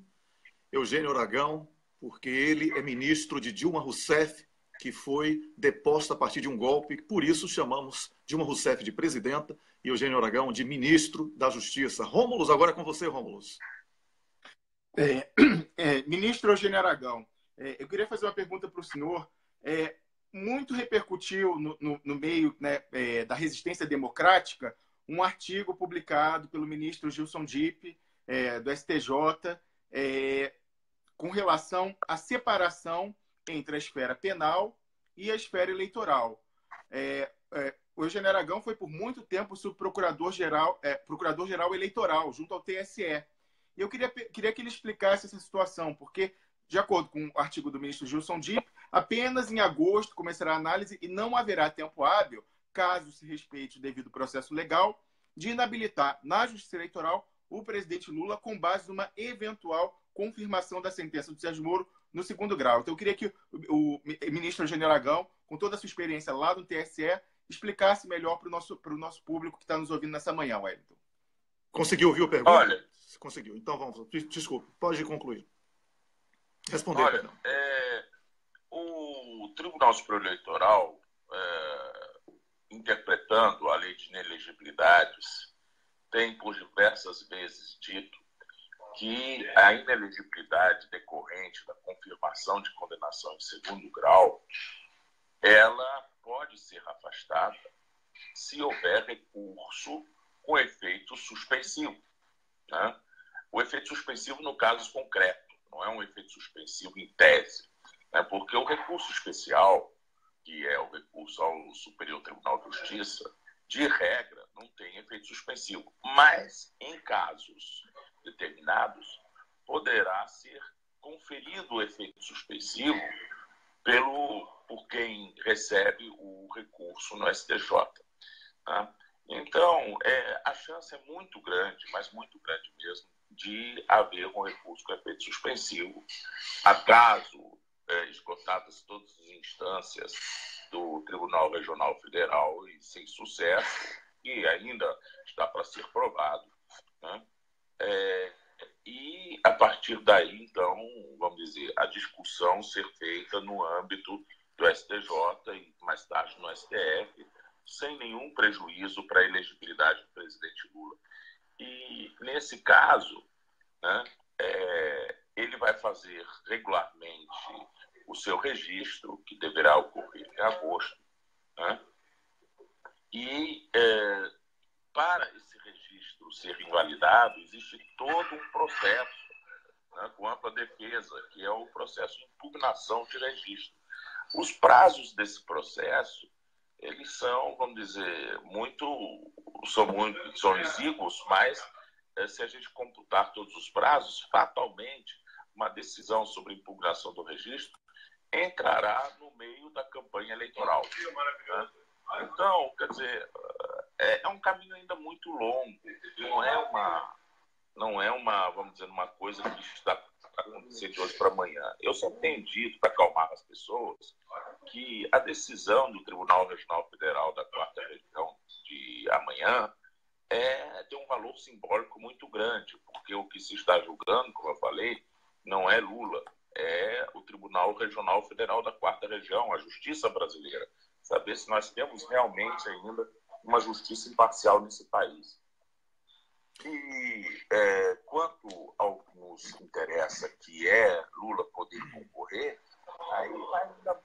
Eugênio Aragão, porque ele é ministro de Dilma Rousseff, que foi deposta a partir de um golpe, por isso chamamos Dilma Rousseff de presidenta e Eugênio Aragão de ministro da Justiça. Rômulo, agora é com você, Rômulo. Ministro Eugênio Aragão, eu queria fazer uma pergunta para o senhor. Muito repercutiu no meio, né, da resistência democrática um artigo publicado pelo ministro Gilson Dipp, do STJ, com relação à separação entre a esfera penal e a esfera eleitoral. O Eugênio Aragão foi por muito tempo subprocurador-geral eleitoral, junto ao TSE. E eu queria que ele explicasse essa situação, porque, de acordo com o artigo do ministro Gilson Dipp, apenas em agosto começará a análise e não haverá tempo hábil, caso se respeite o devido processo legal, de inabilitar na Justiça Eleitoral o presidente Lula com base numa eventual confirmação da sentença do Sérgio Moro no segundo grau. Então, eu queria que o ministro Eugênio Aragão, com toda a sua experiência lá no TSE, explicasse melhor para o nosso público que está nos ouvindo nessa manhã, Wellington. Conseguiu ouvir a pergunta? Olha, conseguiu. Então, vamos. Desculpe, pode concluir. Responder. Olha, o Tribunal Superior Eleitoral, interpretando a lei de inelegibilidades, tem por diversas vezes dito que a inelegibilidade decorrente da confirmação de condenação em segundo grau, ela pode ser afastada se houver recurso com efeito suspensivo, né? O efeito suspensivo no caso concreto, não é um efeito suspensivo em tese, né? Porque o recurso especial, que é o recurso ao Superior Tribunal de Justiça, de regra, não tem efeito suspensivo. Mas, em casos determinados, poderá ser conferido o efeito suspensivo por quem recebe o recurso no STJ. Tá? Então, a chance é muito grande, mas muito grande mesmo, de haver um recurso com efeito suspensivo, acaso esgotadas todas as instâncias do Tribunal Regional Federal e sem sucesso, e ainda está para ser provado, né? E a partir daí, então, vamos dizer, a discussão ser feita no âmbito do STJ e mais tarde no STF, sem nenhum prejuízo para a elegibilidade do presidente Lula. E, nesse caso, né, ele vai fazer regularmente o seu registro, que deverá ocorrer em agosto, né? E para esse registro registro ser invalidado, existe todo um processo, né, quanto à defesa, que é o processo de impugnação de registro. Os prazos desse processo, eles são, vamos dizer, são exíguos, mas se a gente computar todos os prazos, fatalmente, uma decisão sobre impugnação do registro entrará no meio da campanha eleitoral. Né? Então, quer dizer, é um caminho ainda muito longo. Não é uma, vamos dizer, uma coisa que está acontecer de hoje para amanhã. Eu sempre tenho dito, para acalmar as pessoas, que a decisão do Tribunal Regional Federal da 4ª Região de amanhã tem um valor simbólico muito grande, porque o que se está julgando, como eu falei, não é Lula, é o Tribunal Regional Federal da 4ª Região, a Justiça Brasileira. Saber se nós temos realmente ainda uma justiça imparcial nesse país. E quanto ao que nos interessa, que é Lula poder concorrer, aí ainda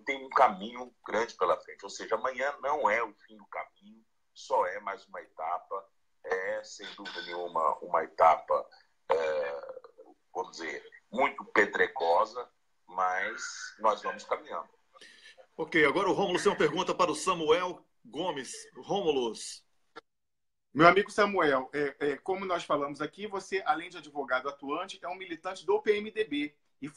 tem um caminho grande pela frente. Ou seja, amanhã não é o fim do caminho, só é mais uma etapa, sem dúvida nenhuma, uma etapa, vamos dizer, muito pedregosa, mas nós vamos caminhando. Ok, agora o Rômulo tem uma pergunta para o Samuel Gomes. Rômulus. Meu amigo Samuel, como nós falamos aqui, você, além de advogado atuante, é um militante do PMDB e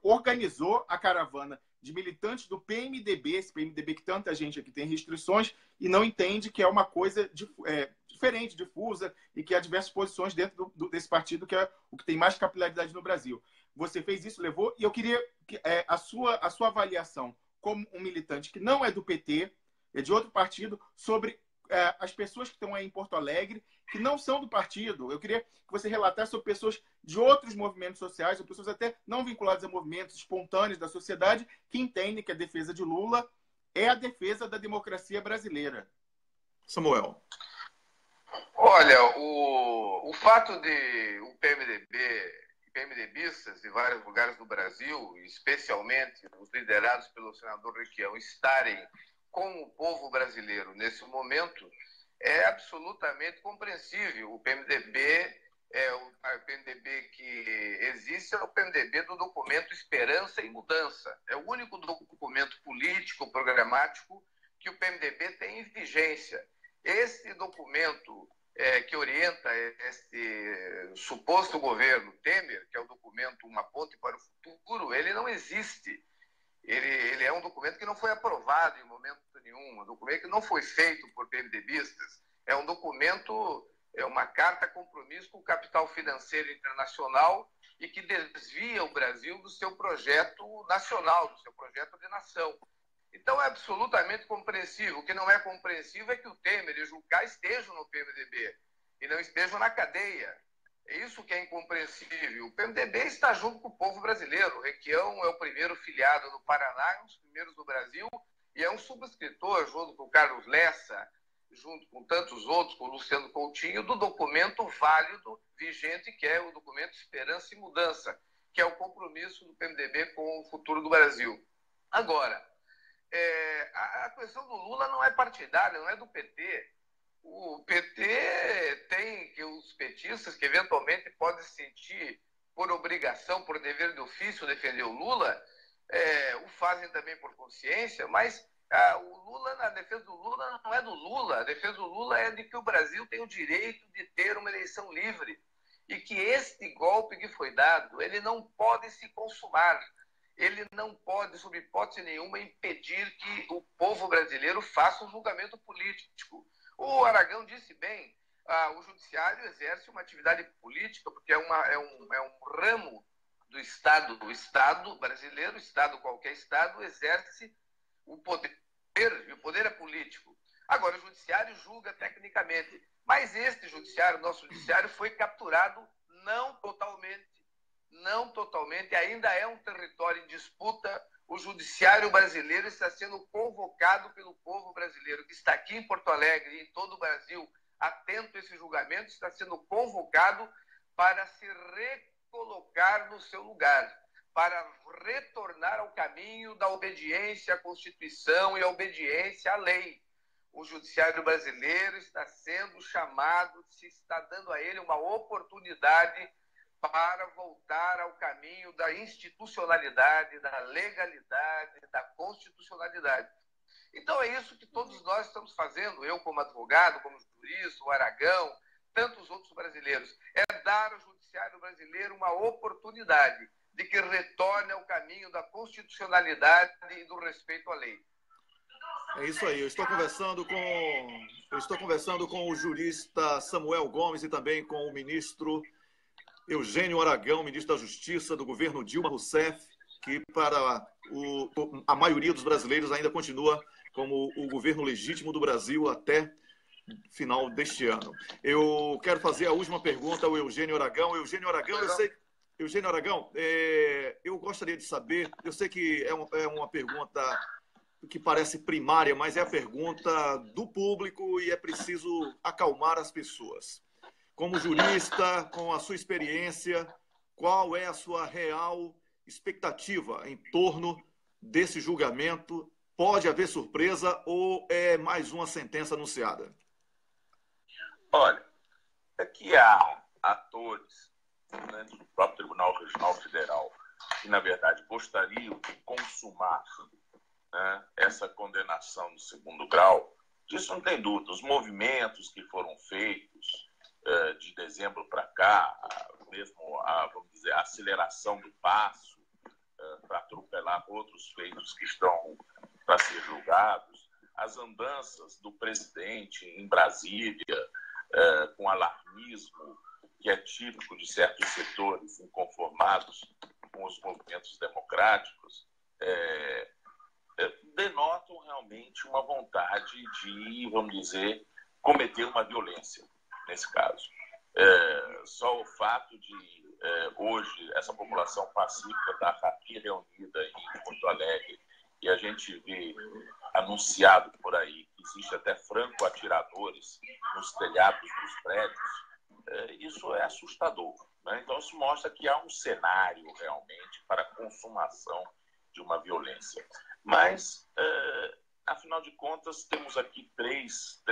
organizou a caravana de militantes do PMDB, esse PMDB que tanta gente aqui tem restrições e não entende que é uma coisa diferente, difusa, e que há diversas posições dentro desse partido, que é o que tem mais capilaridade no Brasil. Você fez isso, levou, e eu queria a sua avaliação como um militante que não é do PT, é de outro partido, sobre as pessoas que estão aí em Porto Alegre, que não são do partido. Eu queria que você relatasse sobre pessoas de outros movimentos sociais, ou pessoas até não vinculadas a movimentos espontâneos da sociedade, que entendem que a defesa de Lula é a defesa da democracia brasileira. Samuel. Olha, o fato de o PMDB e PMDBistas de vários lugares do Brasil, especialmente os liderados pelo senador Requião, estarem com o povo brasileiro nesse momento é absolutamente compreensível. O PMDB o PMDB que existe é o PMDB do documento Esperança e Mudança. É o único documento político, programático que o PMDB tem em vigência. Esse documento que orienta este suposto governo Temer, que é o documento Uma Ponte para o Futuro, ele não existe. Ele é um documento que não foi aprovado em momento nenhum, um documento que não foi feito por PMDBistas. É um documento, uma carta compromisso com o capital financeiro internacional e que desvia o Brasil do seu projeto nacional, do seu projeto de nação. Então é absolutamente compreensível. O que não é compreensível é que o Temer e o Jucá estejam no PMDB e não estejam na cadeia. É isso que é incompreensível. O PMDB está junto com o povo brasileiro. O Requião é o primeiro filiado no Paraná, um dos primeiros do Brasil, e é um subscritor, junto com o Carlos Lessa, junto com tantos outros, com o Luciano Coutinho, do documento válido, vigente, que é o documento Esperança e Mudança, que é o compromisso do PMDB com o futuro do Brasil. Agora, a questão do Lula não é partidária, não é do PT. O PT tem que os petistas que eventualmente podem se sentir por obrigação, por dever de ofício defender o Lula, o fazem também por consciência, mas o Lula, a defesa do Lula não é do Lula, a defesa do Lula é de que o Brasil tem o direito de ter uma eleição livre e que este golpe que foi dado, ele não pode se consumar. Ele não pode, sob hipótese nenhuma, impedir que o povo brasileiro faça um julgamento político. O Aragão disse bem, o judiciário exerce uma atividade política, porque é um ramo do Estado. O Estado brasileiro, qualquer Estado, exerce o poder, e o poder é político. Agora, o judiciário julga tecnicamente, mas este judiciário, nosso judiciário, foi capturado não totalmente, ainda é um território em disputa. O judiciário brasileiro está sendo convocado pelo povo brasileiro, que está aqui em Porto Alegre e em todo o Brasil, atento a esse julgamento, está sendo convocado para se recolocar no seu lugar, para retornar ao caminho da obediência à Constituição e à obediência à lei. o judiciário brasileiro está sendo chamado, se está dando a ele uma oportunidade para voltar ao caminho da institucionalidade, da legalidade, da constitucionalidade. Então é isso que todos nós estamos fazendo, eu como advogado, como jurista, o Aragão, tantos outros brasileiros, é dar ao judiciário brasileiro uma oportunidade de que retorne ao caminho da constitucionalidade e do respeito à lei. É isso aí. Eu estou conversando com o jurista Samuel Gomes e também com o ministro Eugênio Aragão, ministro da Justiça do governo Dilma Rousseff, que para a maioria dos brasileiros ainda continua como o governo legítimo do Brasil até final deste ano. Eu quero fazer a última pergunta ao Eugênio Aragão. Eugênio Aragão, eu gostaria de saber, eu sei que é uma pergunta que parece primária, mas é a pergunta do público e é preciso acalmar as pessoas. Como jurista, com a sua experiência, qual é a sua real expectativa em torno desse julgamento? Pode haver surpresa ou é mais uma sentença anunciada? Olha, é que há atores, né, do próprio Tribunal Regional Federal que, na verdade, gostariam de consumar, né, essa condenação no segundo grau. Disso não tem dúvida. Os movimentos que foram feitos de dezembro para cá, mesmo vamos dizer, a aceleração do passo para atropelar outros feitos que estão para ser julgados, as andanças do presidente em Brasília, com alarmismo, que é típico de certos setores inconformados com os movimentos democráticos, denotam realmente uma vontade de, vamos dizer, cometer uma violência, nesse caso. Só o fato de hoje essa população pacífica estar aqui reunida em Porto Alegre e a gente vê anunciado por aí que existe até franco-atiradores nos telhados dos prédios, isso é assustador, né? Então isso mostra que há um cenário realmente para a consumação de uma violência. Mas, afinal de contas, temos aqui três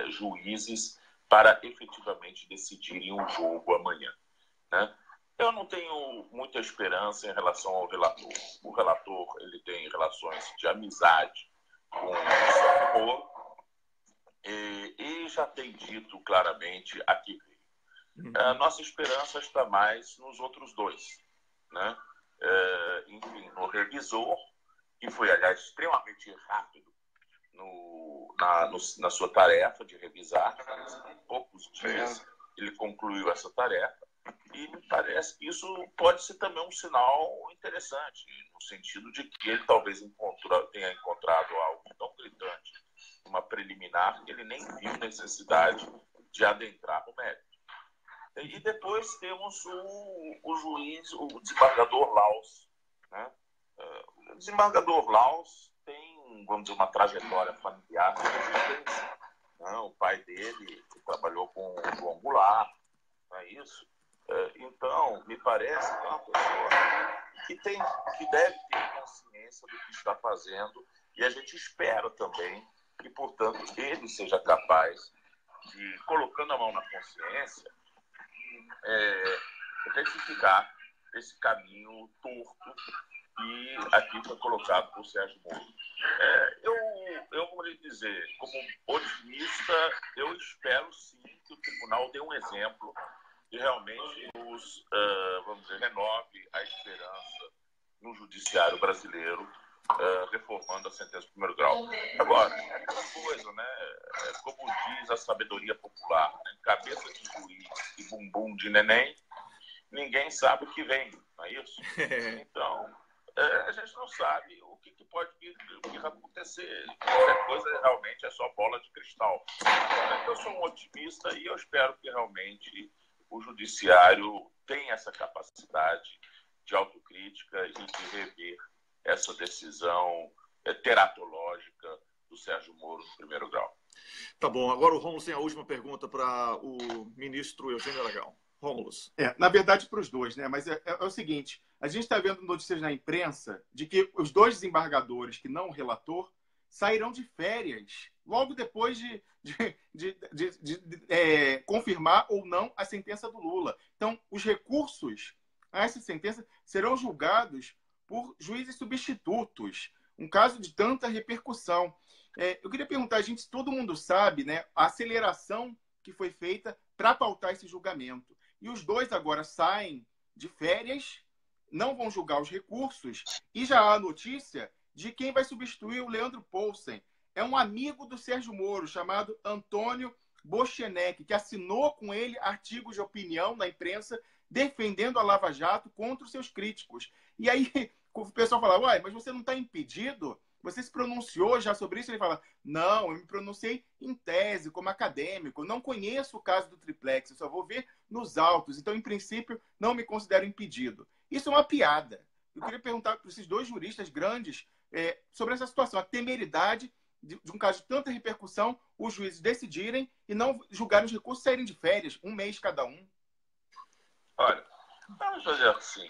juízes para efetivamente decidirem o jogo amanhã, né? Eu não tenho muita esperança em relação ao relator. O relator ele tem relações de amizade com o Sérgio Moro e já tem dito claramente a que veio. A nossa esperança está mais nos outros dois, né? Enfim, no revisor, que foi, aliás, extremamente rápido na sua tarefa de revisar. Em poucos dias ele concluiu essa tarefa. E me parece que isso pode ser também um sinal interessante, no sentido de que ele talvez tenha encontrado algo tão gritante, uma preliminar, que ele nem viu necessidade de adentrar no mérito. E depois temos o juiz, o desembargador Laus, né? O desembargador Laus tem, vamos dizer, uma trajetória familiar, né? O pai dele trabalhou com o João Goulart, não é isso? Então, me parece que é uma pessoa que deve ter consciência do que está fazendo, e a gente espera também que, portanto, ele seja capaz de, colocando a mão na consciência, retificar esse caminho torto que aqui foi colocado por Sérgio Moro. Eu vou lhe dizer, como otimista, eu espero sim que o tribunal dê um exemplo e realmente vamos dizer, renove a esperança no judiciário brasileiro, reformando a sentença de primeiro grau. Agora, é aquela coisa, né? Como diz a sabedoria popular, né? Cabeça de juiz e bumbum de neném, ninguém sabe o que vem, não é isso? Então, a gente não sabe o que pode acontecer. Qualquer coisa realmente é só bola de cristal. Eu sou um otimista e eu espero que realmente o judiciário tem essa capacidade de autocrítica e de rever essa decisão teratológica do Sérgio Moro no primeiro grau. Tá bom. Agora o Rômulo tem a última pergunta para o ministro Eugênio Aragão. Rômulo. Na verdade, para os dois, né? Mas é o seguinte, a gente está vendo notícias na imprensa de que os dois desembargadores, que não o relator, sairão de férias logo depois de confirmar ou não a sentença do Lula. Então, os recursos a essa sentença serão julgados por juízes substitutos. Um caso de tanta repercussão. Eu queria perguntar, gente, se todo mundo sabe, né, a aceleração que foi feita para pautar esse julgamento. E os dois agora saem de férias, não vão julgar os recursos, e já há a notícia de quem vai substituir o Leandro Poulsen. É um amigo do Sérgio Moro, chamado Antônio Bochenek, que assinou com ele artigos de opinião na imprensa defendendo a Lava Jato contra os seus críticos. E aí o pessoal fala, uai, mas você não está impedido? Você se pronunciou já sobre isso? Ele fala, não, eu me pronunciei em tese, como acadêmico, não conheço o caso do triplex, eu só vou ver nos autos, então, em princípio, não me considero impedido. Isso é uma piada. Eu queria perguntar para esses dois juristas grandes sobre essa situação, a temeridade de um caso de tanta repercussão, os juízes decidirem e não julgarem os recursos saírem de férias, um mês cada um. Olha, vamos fazer assim,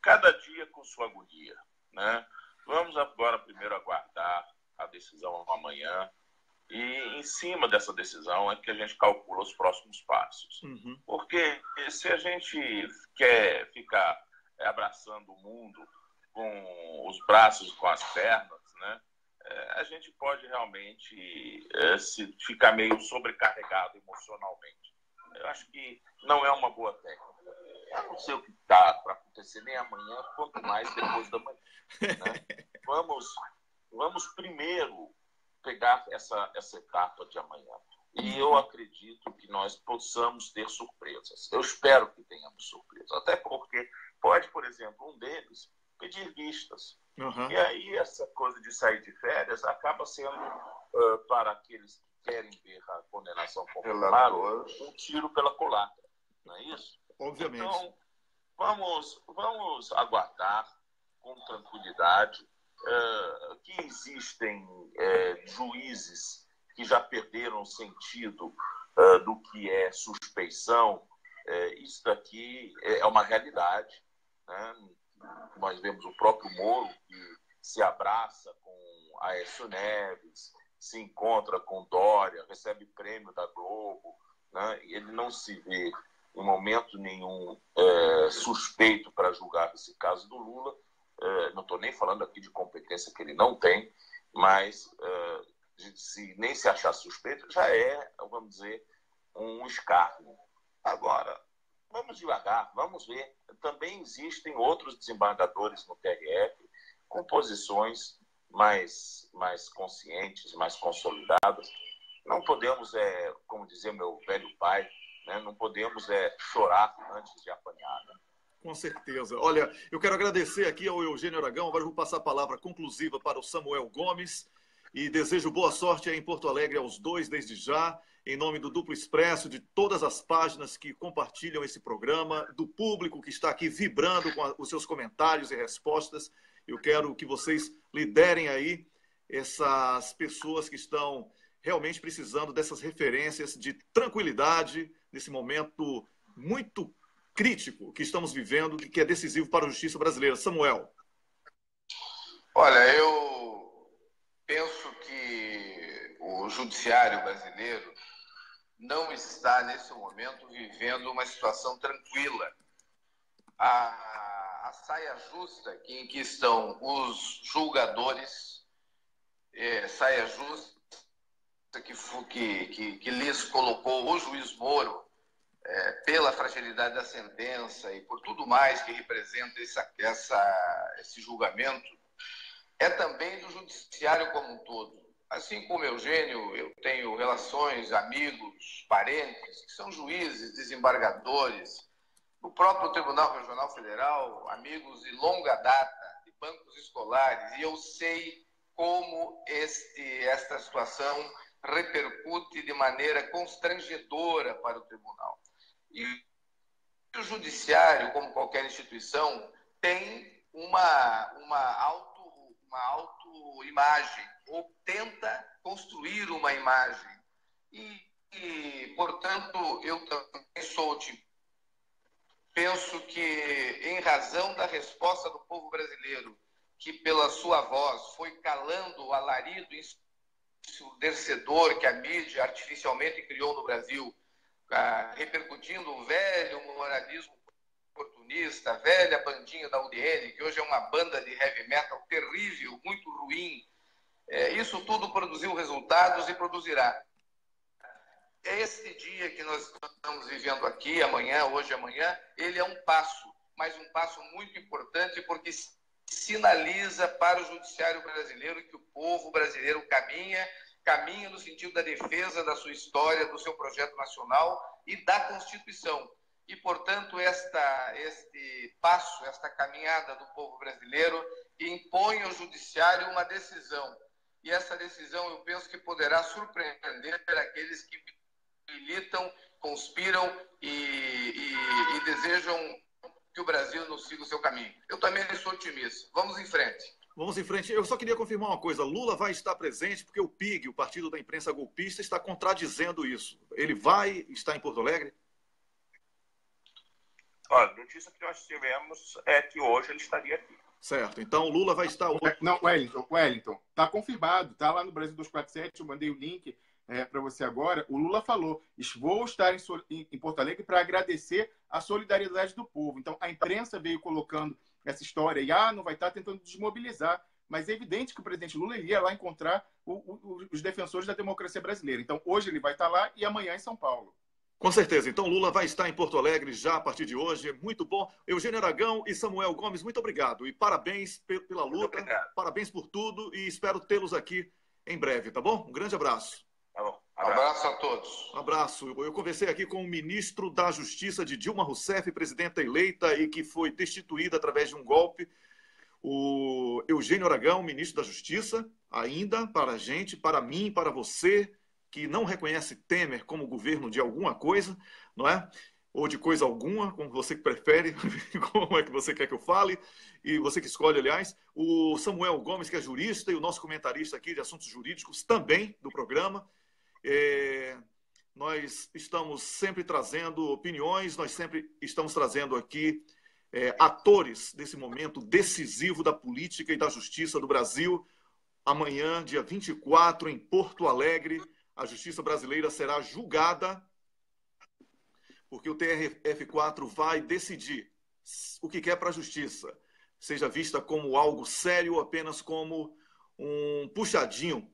cada dia com sua agonia, né? Vamos agora primeiro aguardar a decisão amanhã e em cima dessa decisão é que a gente calcula os próximos passos. Uhum. Porque se a gente quer ficar abraçando o mundo com os braços e com as pernas, né? A gente pode realmente ficar meio sobrecarregado emocionalmente. Eu acho que não é uma boa técnica. Eu não sei o que está para acontecer nem amanhã, quanto mais depois da manhã. Né? Vamos primeiro pegar essa etapa de amanhã. E eu acredito que nós possamos ter surpresas. Eu espero que tenhamos surpresas. Até porque pode, por exemplo, um deles pedir vistas. Uhum. E aí essa coisa de sair de férias acaba sendo, para aqueles que querem ver a condenação popular, um tiro pela culatra. Não é isso? Obviamente. Então, vamos aguardar com tranquilidade que existem juízes que já perderam o sentido do que é suspeição. Isso daqui é uma realidade, né? Nós vemos o próprio Moro, que se abraça com Aécio Neves, se encontra com Dória, recebe prêmio da Globo, né? Ele não se vê em momento nenhum suspeito para julgar esse caso do Lula. Não estou nem falando aqui de competência que ele não tem, mas nem se achar suspeito já é, vamos dizer, um escárnio. Agora, vamos devagar, vamos ver. Também existem outros desembargadores no TRF com posições mais conscientes, mais consolidadas. Não podemos, como dizia meu velho pai, né, não podemos chorar antes de apanhar. Né? Com certeza. Olha, eu quero agradecer aqui ao Eugênio Aragão. Agora eu vou passar a palavra conclusiva para o Samuel Gomes e desejo boa sorte aí em Porto Alegre aos dois desde já. Em nome do Duplo Expresso, de todas as páginas que compartilham esse programa, do público que está aqui vibrando com os seus comentários e respostas, eu quero que vocês liderem aí essas pessoas que estão realmente precisando dessas referências de tranquilidade nesse momento muito crítico que estamos vivendo, que é decisivo para a justiça brasileira. Samuel. Olha, eu penso que o judiciário brasileiro não está, nesse momento, vivendo uma situação tranquila. A saia justa em que estão os julgadores, saia justa que lhes colocou o juiz Moro, pela fragilidade da sentença e por tudo mais que representa esse julgamento, é também do judiciário como um todo. Assim como Eugênio, eu tenho relações, amigos, parentes, que são juízes, desembargadores, no próprio Tribunal Regional Federal, amigos de longa data, de bancos escolares, e eu sei como esta situação repercute de maneira constrangedora para o tribunal. E o judiciário, como qualquer instituição, tem uma autoimagem, ou tenta construir uma imagem. E portanto, eu também penso que, em razão da resposta do povo brasileiro, que pela sua voz foi calando o alarido ensurdecedor que a mídia artificialmente criou no Brasil, repercutindo o velho moralismo oportunista, a velha bandinha da UDN, que hoje é uma banda de heavy metal terrível, muito ruim. Isso tudo produziu resultados e produzirá. Este dia que nós estamos vivendo aqui, amanhã, hoje e amanhã, ele é um passo, mas um passo muito importante, porque sinaliza para o judiciário brasileiro que o povo brasileiro caminha no sentido da defesa da sua história, do seu projeto nacional e da Constituição. E, portanto, este passo, esta caminhada do povo brasileiro impõe ao judiciário uma decisão. E essa decisão, eu penso que poderá surpreender aqueles que militam, conspiram e desejam que o Brasil não siga o seu caminho. Eu também sou otimista. Vamos em frente. Vamos em frente. Eu só queria confirmar uma coisa. Lula vai estar presente porque o PIG, o Partido da Imprensa Golpista, está contradizendo isso. Ele vai estar em Porto Alegre? Olha, a notícia que nós tivemos é que hoje ele estaria aqui. Certo. Então o Lula vai estar... Não, Wellington, está confirmado. Está lá no Brasil 247, eu mandei o link para você agora. O Lula falou, vou estar em Porto Alegre para agradecer a solidariedade do povo. Então, a imprensa veio colocando essa história e não vai estar tentando desmobilizar. Mas é evidente que o presidente Lula iria lá encontrar os defensores da democracia brasileira. Então, hoje ele vai estar lá e amanhã em São Paulo. Com certeza. Então, Lula vai estar em Porto Alegre já a partir de hoje. Muito bom. Eugênio Aragão e Samuel Gomes, muito obrigado. E parabéns pela luta, parabéns por tudo e espero tê-los aqui em breve, tá bom? Um grande abraço. Tá bom. Abraço a todos. Abraço. Eu conversei aqui com o ministro da Justiça de Dilma Rousseff, presidenta eleita e que foi destituída através de um golpe, o Eugênio Aragão, ministro da Justiça, ainda para a gente, para mim, para você, que não reconhece Temer como governo de alguma coisa, não é? Ou de coisa alguma, como você que prefere, como é que você quer que eu fale, e você que escolhe, aliás. O Samuel Gomes, que é jurista, e o nosso comentarista aqui de assuntos jurídicos, também do programa. Nós estamos sempre trazendo opiniões, nós sempre estamos trazendo aqui atores desse momento decisivo da política e da justiça do Brasil. Amanhã, dia 24, em Porto Alegre, a justiça brasileira será julgada, porque o TRF4 vai decidir o que quer para a justiça, seja vista como algo sério ou apenas como um puxadinho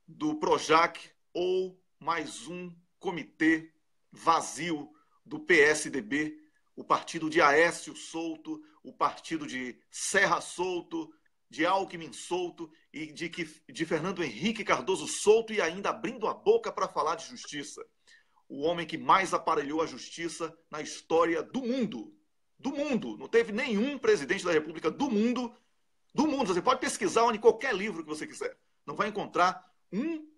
do Projac ou mais um comitê vazio do PSDB, o partido de Aécio solto, o partido de Serra solto, de Alckmin solto e de Fernando Henrique Cardoso solto e ainda abrindo a boca para falar de justiça. O homem que mais aparelhou a justiça na história do mundo. Do mundo. Não teve nenhum presidente da República do mundo. Você pode pesquisar em qualquer livro que você quiser. Não vai encontrar um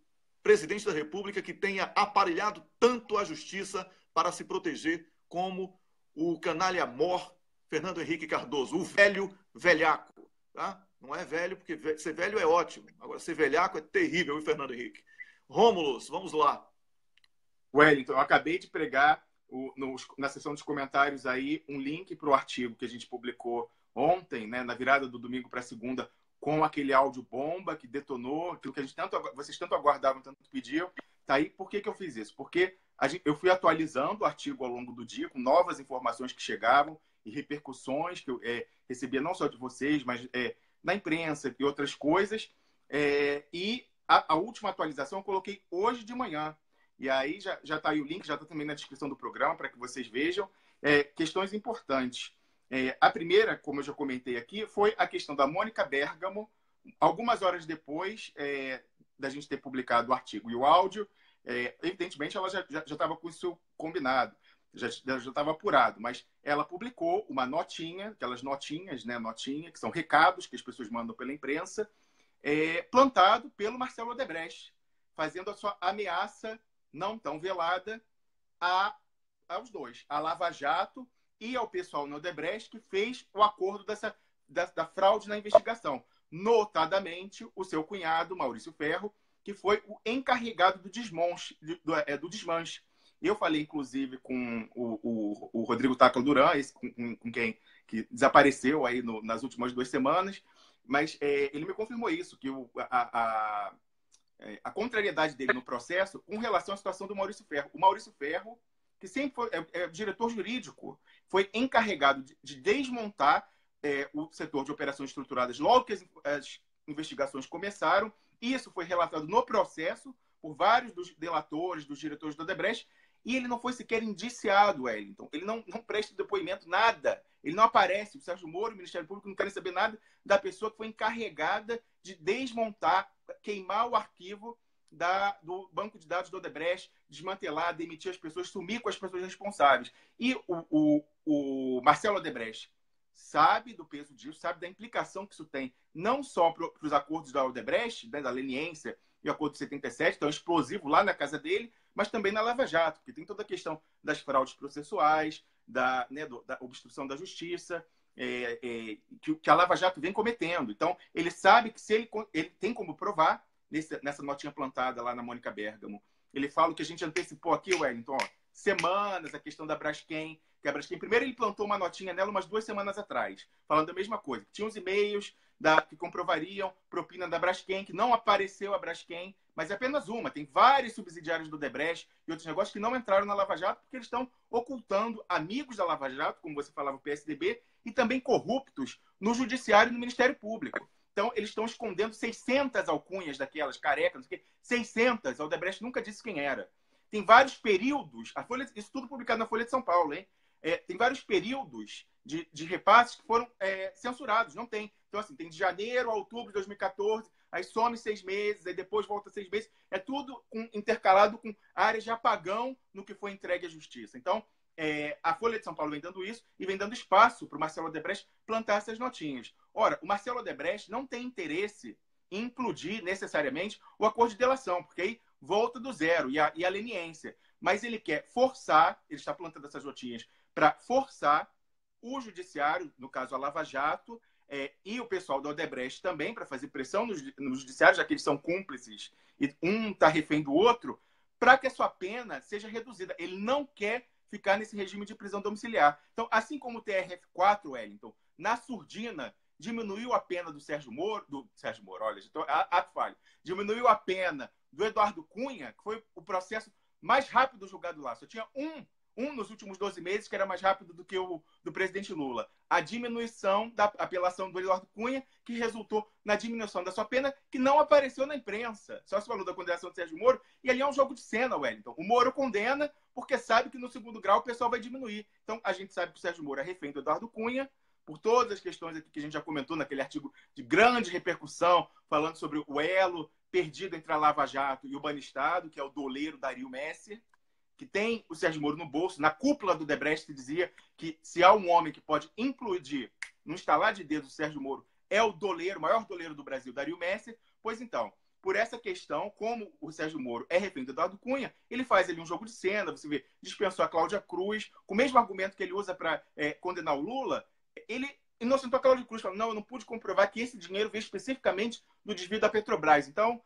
presidente da República que tenha aparelhado tanto a justiça para se proteger como o canalha mor Fernando Henrique Cardoso, o velho velhaco. Tá? Não é velho, porque ser velho é ótimo. Agora, ser velhaco é terrível, viu, Fernando Henrique? Rômulus, vamos lá. Wellington, eu acabei de pregar na seção dos comentários aí um link para o artigo que a gente publicou ontem, né, na virada do domingo para segunda, com aquele áudio bomba que detonou, aquilo que vocês tanto aguardavam, tanto pediam. Tá aí. Por que eu fiz isso? Porque eu fui atualizando o artigo ao longo do dia, com novas informações que chegavam e repercussões que eu recebia não só de vocês, mas na imprensa e outras coisas. E a última atualização eu coloquei hoje de manhã. E aí já está aí o link, já está também na descrição do programa, para que vocês vejam. Questões importantes. A primeira, como eu já comentei aqui, foi a questão da Mônica Bergamo, algumas horas depois da gente ter publicado o artigo e o áudio. Evidentemente, ela já estava com isso combinado, já estava apurado, mas ela publicou uma notinha, aquelas notinhas, né, que são recados que as pessoas mandam pela imprensa, plantado pelo Marcelo Odebrecht, fazendo a sua ameaça não tão velada aos dois, a Lava Jato e ao pessoal no Odebrecht, que fez o acordo da fraude na investigação, notadamente o seu cunhado, Maurício Ferro, que foi o encarregado do desmanche. Eu falei, inclusive, com o Rodrigo Tacla Duran, com quem que desapareceu aí nas últimas 2 semanas, mas ele me confirmou isso, que a contrariedade dele no processo com relação à situação do Maurício Ferro. O Maurício Ferro, que sempre foi diretor jurídico, foi encarregado de desmontar o setor de operações estruturadas logo que as investigações começaram. Isso foi relatado no processo por vários dos delatores, dos diretores do Odebrecht, e ele não foi sequer indiciado, Wellington. Ele não presta depoimento, nada. Ele não aparece. O Sérgio Moro e o Ministério Público não querem saber nada da pessoa que foi encarregada de desmontar, queimar o arquivo do banco de dados do Odebrecht, desmantelar, demitir as pessoas, sumir com as pessoas responsáveis. E o Marcelo Odebrecht sabe do peso disso, sabe da implicação que isso tem, não só para os acordos da Odebrecht, né, da leniência e o acordo de 77, então explosivo lá na casa dele, mas também na Lava Jato, porque tem toda a questão das fraudes processuais, da obstrução da justiça, que a Lava Jato vem cometendo. Então, ele sabe que se ele tem como provar, nessa notinha plantada lá na Mônica Bergamo, ele fala o que a gente antecipou aqui, Wellington, semanas, a questão da Braskem, que a Braskem, primeiro ele plantou uma notinha nela umas 2 semanas atrás, falando a mesma coisa, que tinha uns e-mails que comprovariam propina da Braskem, que não apareceu a Braskem, mas é apenas uma. Tem vários subsidiários do Odebrecht e outros negócios que não entraram na Lava Jato porque eles estão ocultando amigos da Lava Jato, como você falava, o PSDB, e também corruptos no Judiciário e no Ministério Público. Então, eles estão escondendo 600 alcunhas daquelas, carecas, não sei o quê. 600, a Odebrecht nunca disse quem era. Tem vários períodos, isso tudo publicado na Folha de São Paulo, hein? Tem vários períodos de repasses que foram censurados, não tem. Então, assim, tem de janeiro a outubro de 2014, aí some 6 meses, aí depois volta 6 meses. É tudo intercalado com áreas de apagão no que foi entregue à justiça. Então, a Folha de São Paulo vem dando isso e vem dando espaço para o Marcelo Odebrecht plantar essas notinhas. Ora, o Marcelo Odebrecht não tem interesse em implodir necessariamente o acordo de delação, porque aí volta do zero e a leniência. Mas ele quer forçar, ele está plantando essas notinhas para forçar o judiciário, no caso a Lava Jato, e o pessoal da Odebrecht também, para fazer pressão no judiciário, já que eles são cúmplices e um está refém do outro, para que a sua pena seja reduzida. Ele não quer ficar nesse regime de prisão domiciliar. Então, assim como o TRF4, Wellington, na surdina, diminuiu a pena do Sérgio Moro, olha, ato falho, diminuiu a pena do Eduardo Cunha, que foi o processo mais rápido julgado lá. Só tinha um nos últimos 12 meses que era mais rápido do que o do presidente Lula. A diminuição da apelação do Eduardo Cunha, que resultou na diminuição da sua pena, que não apareceu na imprensa. Só se falou da condenação do Sérgio Moro, e ali é um jogo de cena, Wellington. O Moro condena porque sabe que no segundo grau o pessoal vai diminuir. Então, a gente sabe que o Sérgio Moro é refém do Eduardo Cunha, por todas as questões aqui que a gente já comentou naquele artigo de grande repercussão, falando sobre o elo perdido entre a Lava Jato e o Banestado, que é o doleiro Dario Messer, que tem o Sérgio Moro no bolso. Na cúpula do Odebrecht se dizia que se há um homem que pode implodir no estalar de dedos o Sérgio Moro, é o doleiro, o maior doleiro do Brasil, Dario Messer. Pois então, por essa questão, como o Sérgio Moro é refém do Eduardo Cunha, ele faz ali um jogo de cena, você vê, dispensou a Cláudia Cruz, com o mesmo argumento que ele usa para condenar o Lula, ele inocentou a Cláudia Cruz, falando, não, eu não pude comprovar que esse dinheiro veio especificamente do desvio da Petrobras. Então,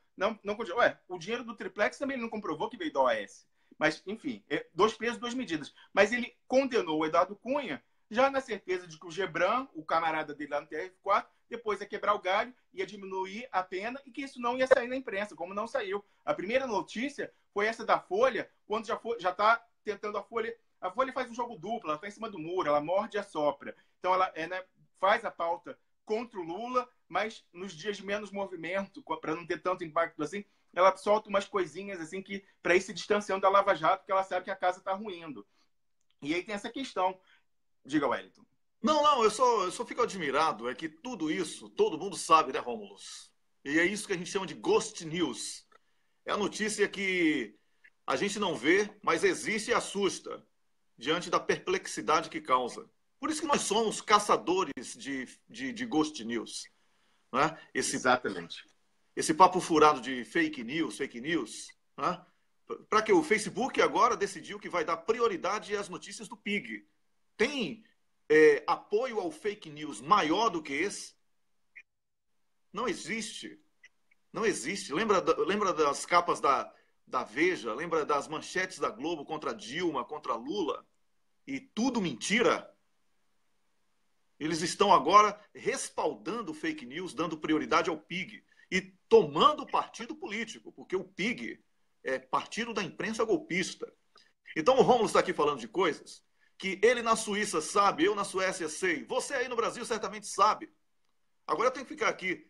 o dinheiro do Triplex também ele não comprovou que veio da OAS. Mas, enfim, 2 pesos, 2 medidas. Mas ele condenou o Eduardo Cunha já na certeza de que o Gebran, o camarada dele lá no TRF4, depois ia quebrar o galho, ia diminuir a pena e que isso não ia sair na imprensa, como não saiu. A primeira notícia foi essa da Folha, quando já está tentando a Folha faz um jogo duplo, ela está em cima do muro, ela morde e assopra. Então, ela faz a pauta contra o Lula, mas nos dias de menos movimento, para não ter tanto impacto assim, ela solta umas coisinhas assim que para ir se distanciando da Lava Jato, porque ela sabe que a casa está ruindo. E aí tem essa questão. Diga, Wellington. Não, eu só fico admirado, é que tudo isso, todo mundo sabe, né, Rômulus? E é isso que a gente chama de ghost news. É a notícia que a gente não vê, mas existe e assusta, diante da perplexidade que causa. Por isso que nós somos caçadores de ghost news. Né? Exatamente. Esse papo furado de fake news, né? Para que o Facebook agora decidiu que vai dar prioridade às notícias do PIG. Tem apoio ao fake news maior do que esse? Não existe. Não existe. Lembra das capas da Veja? Lembra das manchetes da Globo contra Dilma, contra Lula? E tudo mentira? Eles estão agora respaldando fake news, dando prioridade ao PIG. e tomando partido político, porque o PIG é partido da imprensa golpista. Então o Rômulo está aqui falando de coisas que ele na Suíça sabe, eu na Suécia sei, você aí no Brasil certamente sabe. Agora eu tenho que ficar aqui.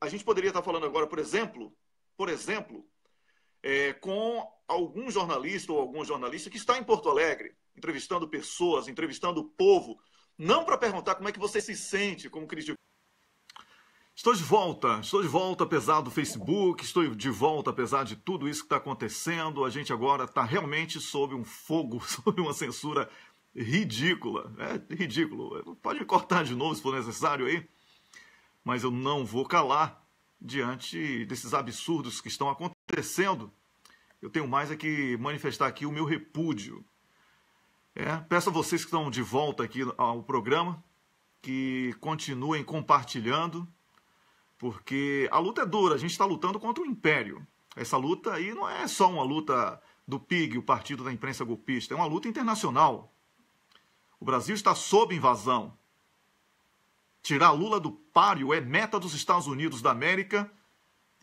A gente poderia estar falando agora, por exemplo, com algum jornalista ou algum jornalista que está em Porto Alegre, entrevistando pessoas, entrevistando o povo, não para perguntar como é que você se sente como crítico. Estou de volta apesar do Facebook, estou de volta apesar de tudo isso que está acontecendo. A gente agora está realmente sob um fogo, sob uma censura ridícula. É ridículo. Pode me cortar de novo se for necessário aí, mas eu não vou calar diante desses absurdos que estão acontecendo. Eu tenho mais é que manifestar aqui o meu repúdio. Peço a vocês que estão de volta aqui ao programa que continuem compartilhando, porque a luta é dura, a gente está lutando contra o império. Essa luta aí não é só uma luta do PIG, o Partido da Imprensa Golpista, é uma luta internacional. O Brasil está sob invasão. Tirar Lula do páreo é meta dos Estados Unidos da América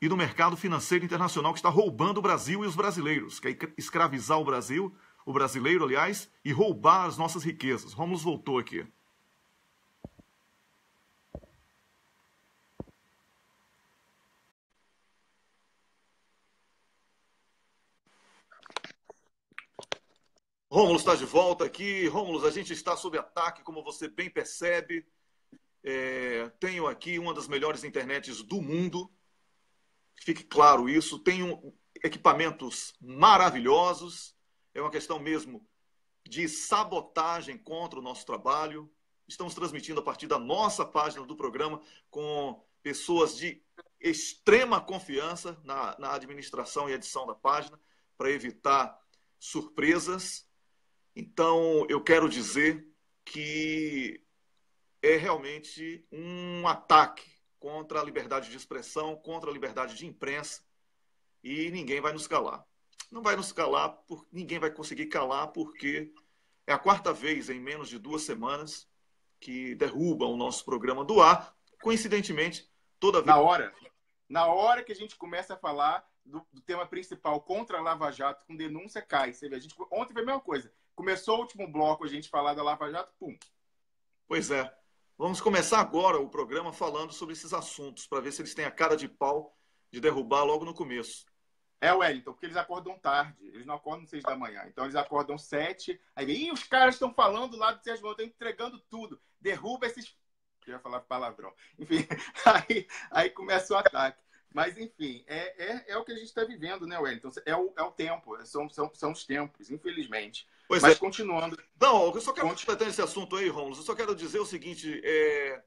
e do mercado financeiro internacional que está roubando o Brasil e os brasileiros. Quer escravizar o brasileiro, aliás, e roubar as nossas riquezas. Rômulo voltou aqui. Rômulo está de volta aqui. Rômulo, a gente está sob ataque, como você bem percebe. Tenho aqui uma das melhores internets do mundo. Fique claro isso. Tenho equipamentos maravilhosos. É uma questão mesmo de sabotagem contra o nosso trabalho. Estamos transmitindo a partir da nossa página do programa com pessoas de extrema confiança na administração e edição da página para evitar surpresas. Então, eu quero dizer que é realmente um ataque contra a liberdade de expressão, contra a liberdade de imprensa, e ninguém vai nos calar. Não vai nos calar, ninguém vai conseguir calar, porque é a quarta vez em menos de 2 semanas que derrubam o nosso programa do ar. Coincidentemente, toda vez... Na hora que a gente começa a falar do tema principal contra a Lava Jato, com denúncia, cai. Você vê, ontem foi a mesma coisa. Começou o último bloco a gente falar da Lava Jato, pum. Pois é. Vamos começar agora o programa falando sobre esses assuntos, para ver se eles têm a cara de pau de derrubar logo no começo. Wellington, porque eles acordam tarde. Eles não acordam 6 da manhã. Então eles acordam 7. Aí vem, os caras estão falando lá do Sérgio Moro, estão entregando tudo. Derruba esses... Eu ia falar palavrão. Enfim, aí começa o ataque. Mas, enfim, é o que a gente está vivendo, né, Wellington? É o tempo, são os tempos, infelizmente. Pois mas continuando... Não, eu só quero completar esse assunto aí, Rômulo. Eu só quero dizer o seguinte, é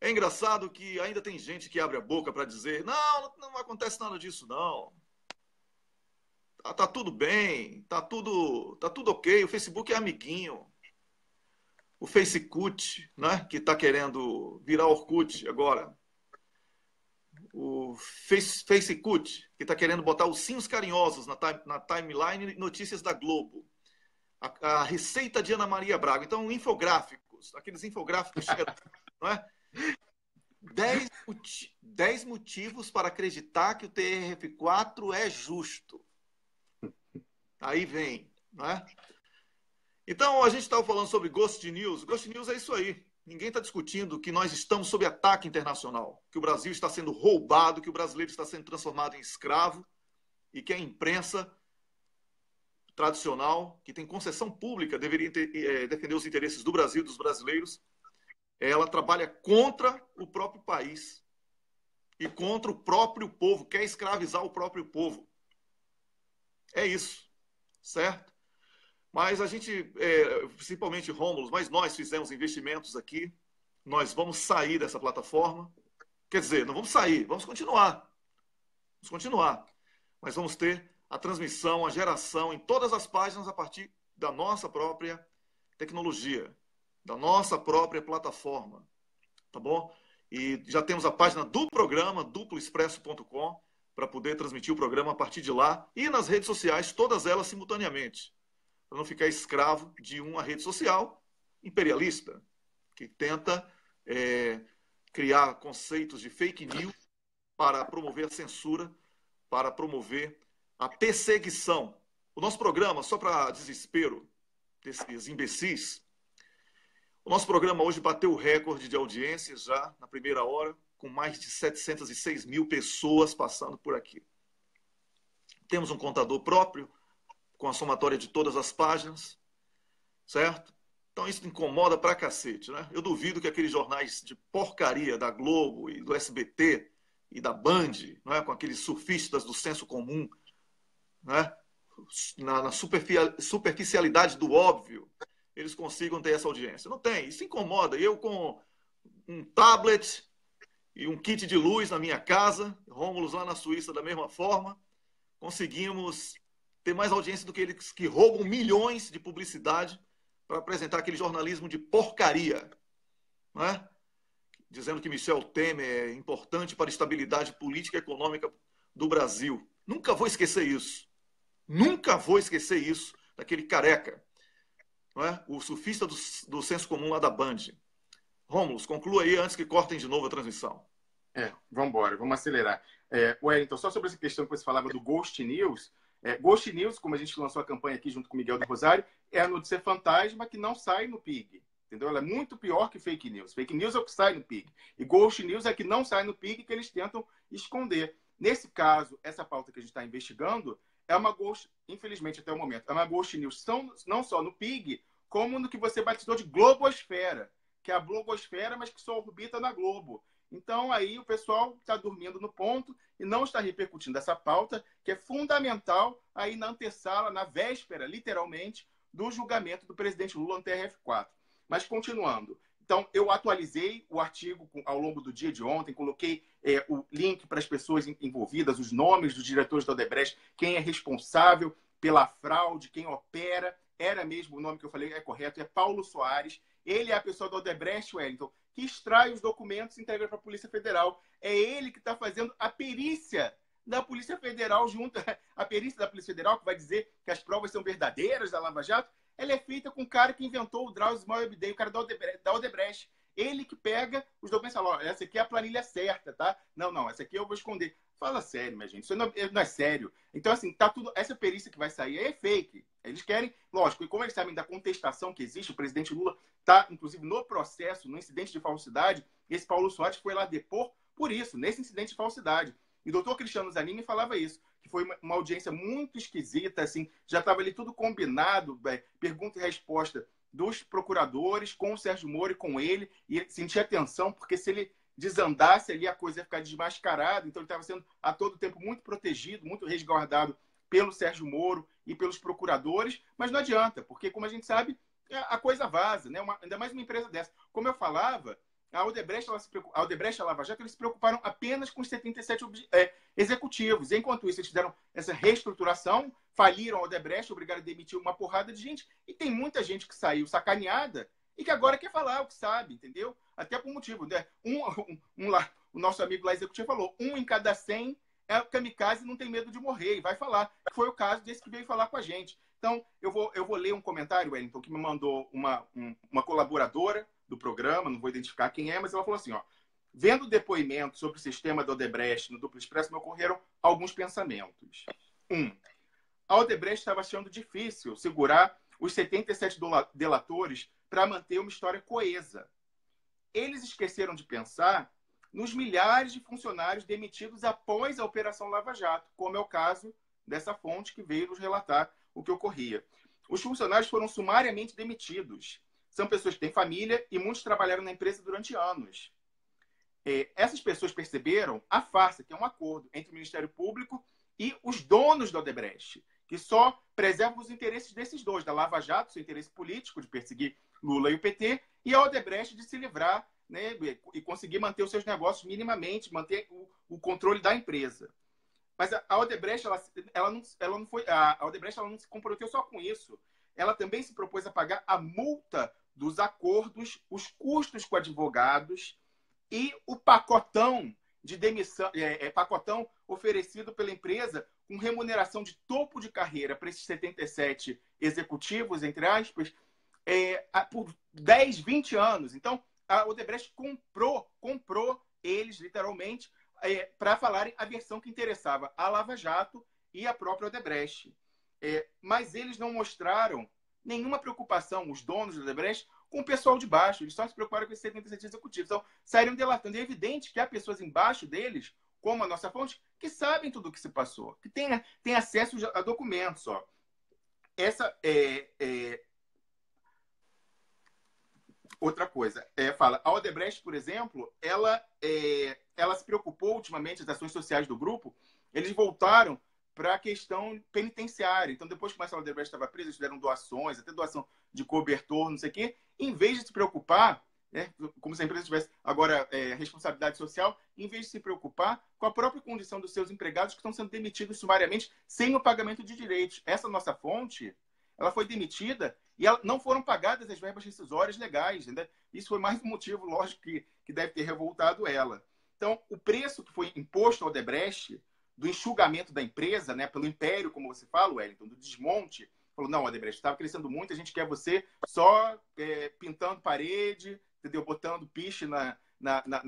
engraçado que ainda tem gente que abre a boca para dizer não acontece nada disso, não. Tá tudo bem, tá tudo ok, o Facebook é amiguinho. O Facebook, né, que está querendo virar Orkut agora. O Facebook, que está querendo botar ursinhos carinhosos na timeline notícias da Globo. A receita de Ana Maria Braga. Então, infográficos, aqueles infográficos, não é? 10 motivos para acreditar que o TRF4 é justo. Aí vem, não é? Então, a gente estava falando sobre Ghost News. Ghost News é isso aí. Ninguém está discutindo que nós estamos sob ataque internacional, que o Brasil está sendo roubado, que o brasileiro está sendo transformado em escravo e que a imprensa tradicional, que tem concessão pública, deveria defender os interesses do Brasil e dos brasileiros, ela trabalha contra o próprio país e contra o próprio povo, quer escravizar o próprio povo. É isso, certo? Mas a gente, principalmente Rômulo, mas nós fizemos investimentos aqui, nós vamos sair dessa plataforma. Quer dizer, não vamos sair, vamos continuar. Mas vamos ter a transmissão, a geração em todas as páginas a partir da nossa própria tecnologia, da nossa própria plataforma, tá bom? E já temos a página do programa, duploexpresso.com, para poder transmitir o programa a partir de lá e nas redes sociais, todas elas simultaneamente, para não ficar escravo de uma rede social imperialista, que tenta criar conceitos de fake news para promover a censura, para promover a perseguição. O nosso programa, só para desespero desses imbecis, o nosso programa hoje bateu o recorde de audiências já na primeira hora, com mais de 706 mil pessoas passando por aqui. Temos um contador próprio, com a somatória de todas as páginas, certo? Então isso incomoda pra cacete, né? Eu duvido que aqueles jornais de porcaria da Globo e do SBT e da Band, né, com aqueles surfistas do senso comum, né, na superficialidade do óbvio, eles consigam ter essa audiência. Não tem, isso incomoda. Eu com um tablet e um kit de luz na minha casa, Rômulo lá na Suíça da mesma forma, conseguimos ter mais audiência do que eles que roubam milhões de publicidade para apresentar aquele jornalismo de porcaria, não é? Dizendo que Michel Temer é importante para a estabilidade política e econômica do Brasil. Nunca vou esquecer isso. Nunca vou esquecer isso daquele careca, não é? O surfista do senso comum lá da Band. Rômulo, conclua aí antes que cortem de novo a transmissão. Vamos embora, vamos acelerar. Wellington, só sobre essa questão que você falava do Ghost News. Ghost News, como a gente lançou a campanha aqui junto com o Miguel do Rosário, é a notícia fantasma que não sai no PIG. Entendeu? Ela é muito pior que fake news. Fake news é o que sai no PIG. E Ghost News é que não sai no PIG, que eles tentam esconder. Nesse caso, essa pauta que a gente está investigando é uma Ghost, infelizmente até o momento, é uma Ghost News não só no PIG, como no que você batizou de Globosfera, que é a blogosfera, mas que só orbita na Globo. Então, aí o pessoal está dormindo no ponto e não está repercutindo essa pauta, que é fundamental aí na antessala, na véspera, literalmente, do julgamento do presidente Lula no TRF4. Mas, continuando. Então, eu atualizei o artigo ao longo do dia de ontem, coloquei o link para as pessoas envolvidas, os nomes dos diretores da Odebrecht, quem é responsável pela fraude, quem opera. Era mesmo o nome que eu falei, é correto, é Paulo Soares. Ele é a pessoa da Odebrecht, Wellington, que extrai os documentos e entrega para a Polícia Federal. É ele que está fazendo a perícia da Polícia Federal junto. A perícia da Polícia Federal, que vai dizer que as provas são verdadeiras da Lava Jato, ela é feita com o cara que inventou o Drauzio Moabdey, o cara da Odebrecht. Ele que pega os documentos e fala, essa aqui é a planilha certa, tá? Não, essa aqui eu vou esconder. Fala sério, minha gente, isso não é sério. Então, assim, tá tudo. Essa perícia que vai sair é fake. Eles querem, lógico, e como eles sabem da contestação que existe, o presidente Lula está, inclusive, no processo, no incidente de falsidade, esse Paulo Soares foi lá depor por isso, nesse incidente de falsidade. E o doutor Cristiano Zanini falava isso, que foi uma audiência muito esquisita, assim, já estava ali tudo combinado, pergunta e resposta dos procuradores com o Sérgio Moro e com ele, e ele sentia tensão, porque se ele desandasse ali, a coisa ia ficar desmascarada, então ele estava sendo a todo tempo muito protegido, muito resguardado pelo Sérgio Moro e pelos procuradores, mas não adianta, porque, como a gente sabe, a coisa vaza, né? Ainda mais uma empresa dessa. Como eu falava, a Odebrecht e a Lava Jato, eles se preocuparam apenas com os 77 executivos. Enquanto isso, eles fizeram essa reestruturação, faliram a Odebrecht, obrigaram a demitir uma porrada de gente, e tem muita gente que saiu sacaneada e que agora quer falar o que sabe, entendeu? Até por motivo, né? O nosso amigo lá executivo falou, 1 em cada 100 é kamikaze e não tem medo de morrer, e vai falar. Foi o caso desse que veio falar com a gente. Então, eu vou ler um comentário, Wellington, que me mandou uma colaboradora do programa, não vou identificar quem é, mas ela falou assim, ó, vendo o depoimento sobre o sistema da Odebrecht no Duplo Expresso, me ocorreram alguns pensamentos. A Odebrecht estava achando difícil segurar os 77 delatores para manter uma história coesa. Eles esqueceram de pensar nos milhares de funcionários demitidos após a Operação Lava Jato, como é o caso dessa fonte que veio nos relatar o que ocorria. Os funcionários foram sumariamente demitidos. São pessoas que têm família e muitos trabalharam na empresa durante anos. Essas pessoas perceberam a farsa, que é um acordo entre o Ministério Público e os donos da Odebrecht, que só preservam os interesses desses dois, da Lava Jato, seu interesse político de perseguir Lula e o PT, e a Odebrecht de se livrar, né, e conseguir manter os seus negócios minimamente, manter o controle da empresa. Mas a Odebrecht, ela não se comprometeu só com isso. Ela também se propôs a pagar a multa dos acordos, os custos com advogados e o pacotão de demissão, pacotão oferecido pela empresa com remuneração de topo de carreira para esses 77 executivos, entre aspas, por 10, 20 anos. Então, a Odebrecht comprou eles, literalmente, para falarem a versão que interessava a Lava Jato e a própria Odebrecht. Mas eles não mostraram nenhuma preocupação, os donos da Odebrecht, com o pessoal de baixo. Eles só se preocuparam com esses 77 executivos. Então, saíram delatando. E é evidente que há pessoas embaixo deles, como a nossa fonte, que sabem tudo o que se passou, que têm acesso a documentos. Ó. Essa outra coisa. Fala, a Odebrecht, por exemplo, ela se preocupou ultimamente, as ações sociais do grupo, eles voltaram para a questão penitenciária. Então, depois que o Marcelo Odebrecht estava preso, eles fizeram doações, até doação de cobertor, não sei o quê. Em vez de se preocupar, como se a empresa tivesse agora responsabilidade social, em vez de se preocupar com a própria condição dos seus empregados que estão sendo demitidos sumariamente sem o pagamento de direitos. Essa nossa fonte, ela foi demitida e não foram pagadas as verbas rescisórias legais. Né? Isso foi mais um motivo, lógico, que deve ter revoltado ela. Então, o preço que foi imposto ao Odebrecht, do enxugamento da empresa, né, pelo império, como você fala, Wellington, do desmonte, falou, não, Odebrecht, estava crescendo muito, a gente quer você só pintando parede, entendeu? Botando piche na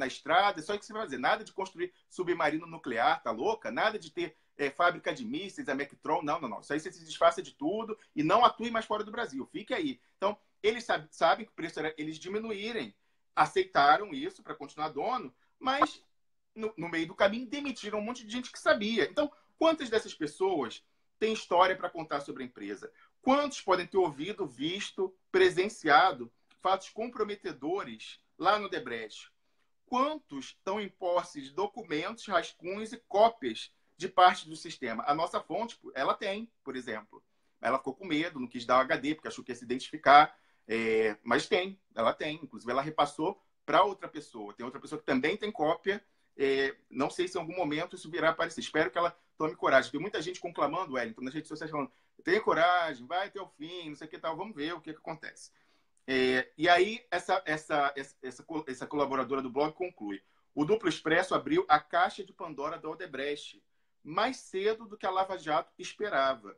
estrada, só isso que você vai fazer. Nada de construir submarino nuclear, tá louca? Nada de ter fábrica de mísseis, a Mectron, não. Isso aí você se disfarça de tudo e não atue mais fora do Brasil. Fique aí. Então, eles sabem que o preço era eles diminuírem, aceitaram isso para continuar dono, mas no meio do caminho demitiram um monte de gente que sabia. Então, quantas dessas pessoas têm história para contar sobre a empresa? Quantos podem ter ouvido, visto, presenciado fatos comprometedores lá no Odebrecht? Quantos estão em posse de documentos, rascunhos e cópias de parte do sistema? A nossa fonte, ela tem, por exemplo. Ela ficou com medo, não quis dar o HD, porque achou que ia se identificar. Mas ela tem. Inclusive, ela repassou para outra pessoa. Tem outra pessoa que também tem cópia. Não sei se em algum momento isso virá a aparecer. Espero que ela tome coragem. Tem muita gente conclamando, Wellington, nas redes sociais falando, tenha coragem, vai até o fim, não sei o que tal, vamos ver o que acontece. E aí, essa colaboradora do blog conclui. O Duplo Expresso abriu a caixa de Pandora da Odebrecht mais cedo do que a Lava Jato esperava.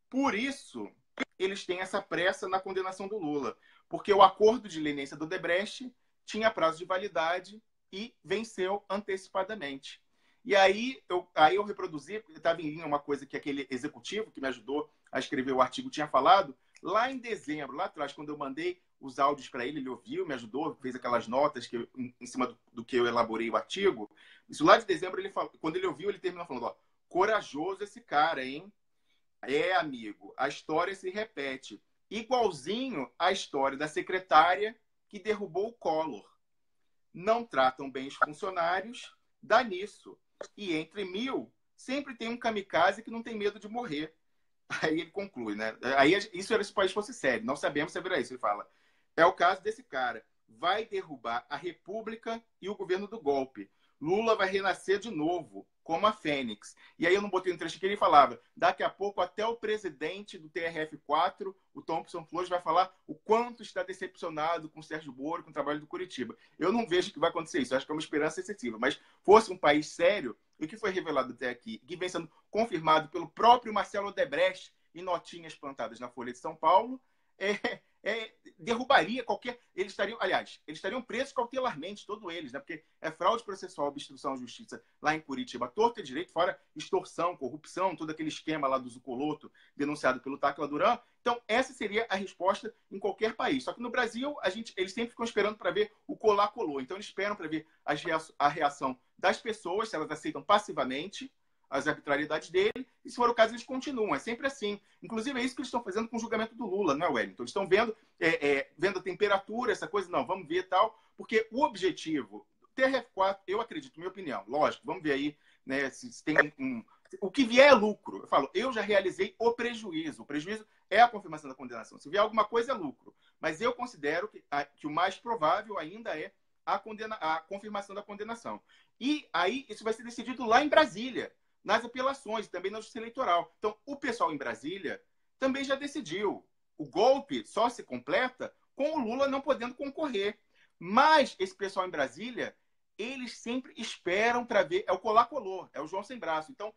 Por isso, eles têm essa pressa na condenação do Lula. Porque o acordo de leniência do Odebrecht tinha prazo de validade e venceu antecipadamente. E aí eu reproduzi, estava em linha uma coisa que aquele executivo que me ajudou a escrever o artigo tinha falado, lá em dezembro, lá atrás, quando eu mandei os áudios para ele ouviu, me ajudou, fez aquelas notas em cima do que eu elaborei o artigo. Isso lá de dezembro, ele falou, quando ele ouviu, ele terminou falando, ó, corajoso esse cara, hein? Amigo, a história se repete. Igualzinho à história da secretária que derrubou o Collor. Não tratam bem os funcionários, dá nisso. E entre 1000, sempre tem um kamikaze que não tem medo de morrer. Aí ele conclui, né? Aí isso era se o país fosse sério. Não sabemos se haverá isso. Ele fala, é o caso desse cara. Vai derrubar a República e o governo do golpe. Lula vai renascer de novo, como a Fênix. E aí eu não botei no trecho que ele falava. Daqui a pouco até o presidente do TRF4, o Thompson Flores, vai falar o quanto está decepcionado com o Sérgio Moro, com o trabalho do Curitiba. Eu não vejo que vai acontecer isso. Eu acho que é uma esperança excessiva. Mas fosse um país sério, o que foi revelado até aqui, que vem sendo confirmado pelo próprio Marcelo Odebrecht em notinhas plantadas na Folha de São Paulo, derrubaria qualquer... Eles estariam presos cautelarmente, todos eles, né? Porque é fraude processual, obstrução à justiça lá em Curitiba, torta e direito, fora extorsão, corrupção, todo aquele esquema lá do Zucoloto, denunciado pelo Tacla Duran. Então, essa seria a resposta em qualquer país. Só que no Brasil, eles sempre ficam esperando para ver o colar-colou. Então, eles esperam para ver a reação das pessoas, se elas aceitam passivamente as arbitrariedades dele, e se for o caso, eles continuam. É sempre assim. Inclusive, é isso que eles estão fazendo com o julgamento do Lula, não é, Wellington? Eles estão vendo a temperatura, essa coisa, não, vamos ver tal, porque o objetivo, TRF4, eu acredito, minha opinião, lógico, vamos ver aí, né, se tem o que vier é lucro. Eu falo, eu já realizei o prejuízo. O prejuízo é a confirmação da condenação. Se vier alguma coisa, é lucro. Mas eu considero que o mais provável ainda é a confirmação da condenação. E aí, isso vai ser decidido lá em Brasília, nas apelações, também na justiça eleitoral. Então, o pessoal em Brasília também já decidiu. O golpe só se completa com o Lula não podendo concorrer. Mas esse pessoal em Brasília, eles sempre esperam para ver. É o colar-colou, é o João sem braço. Então,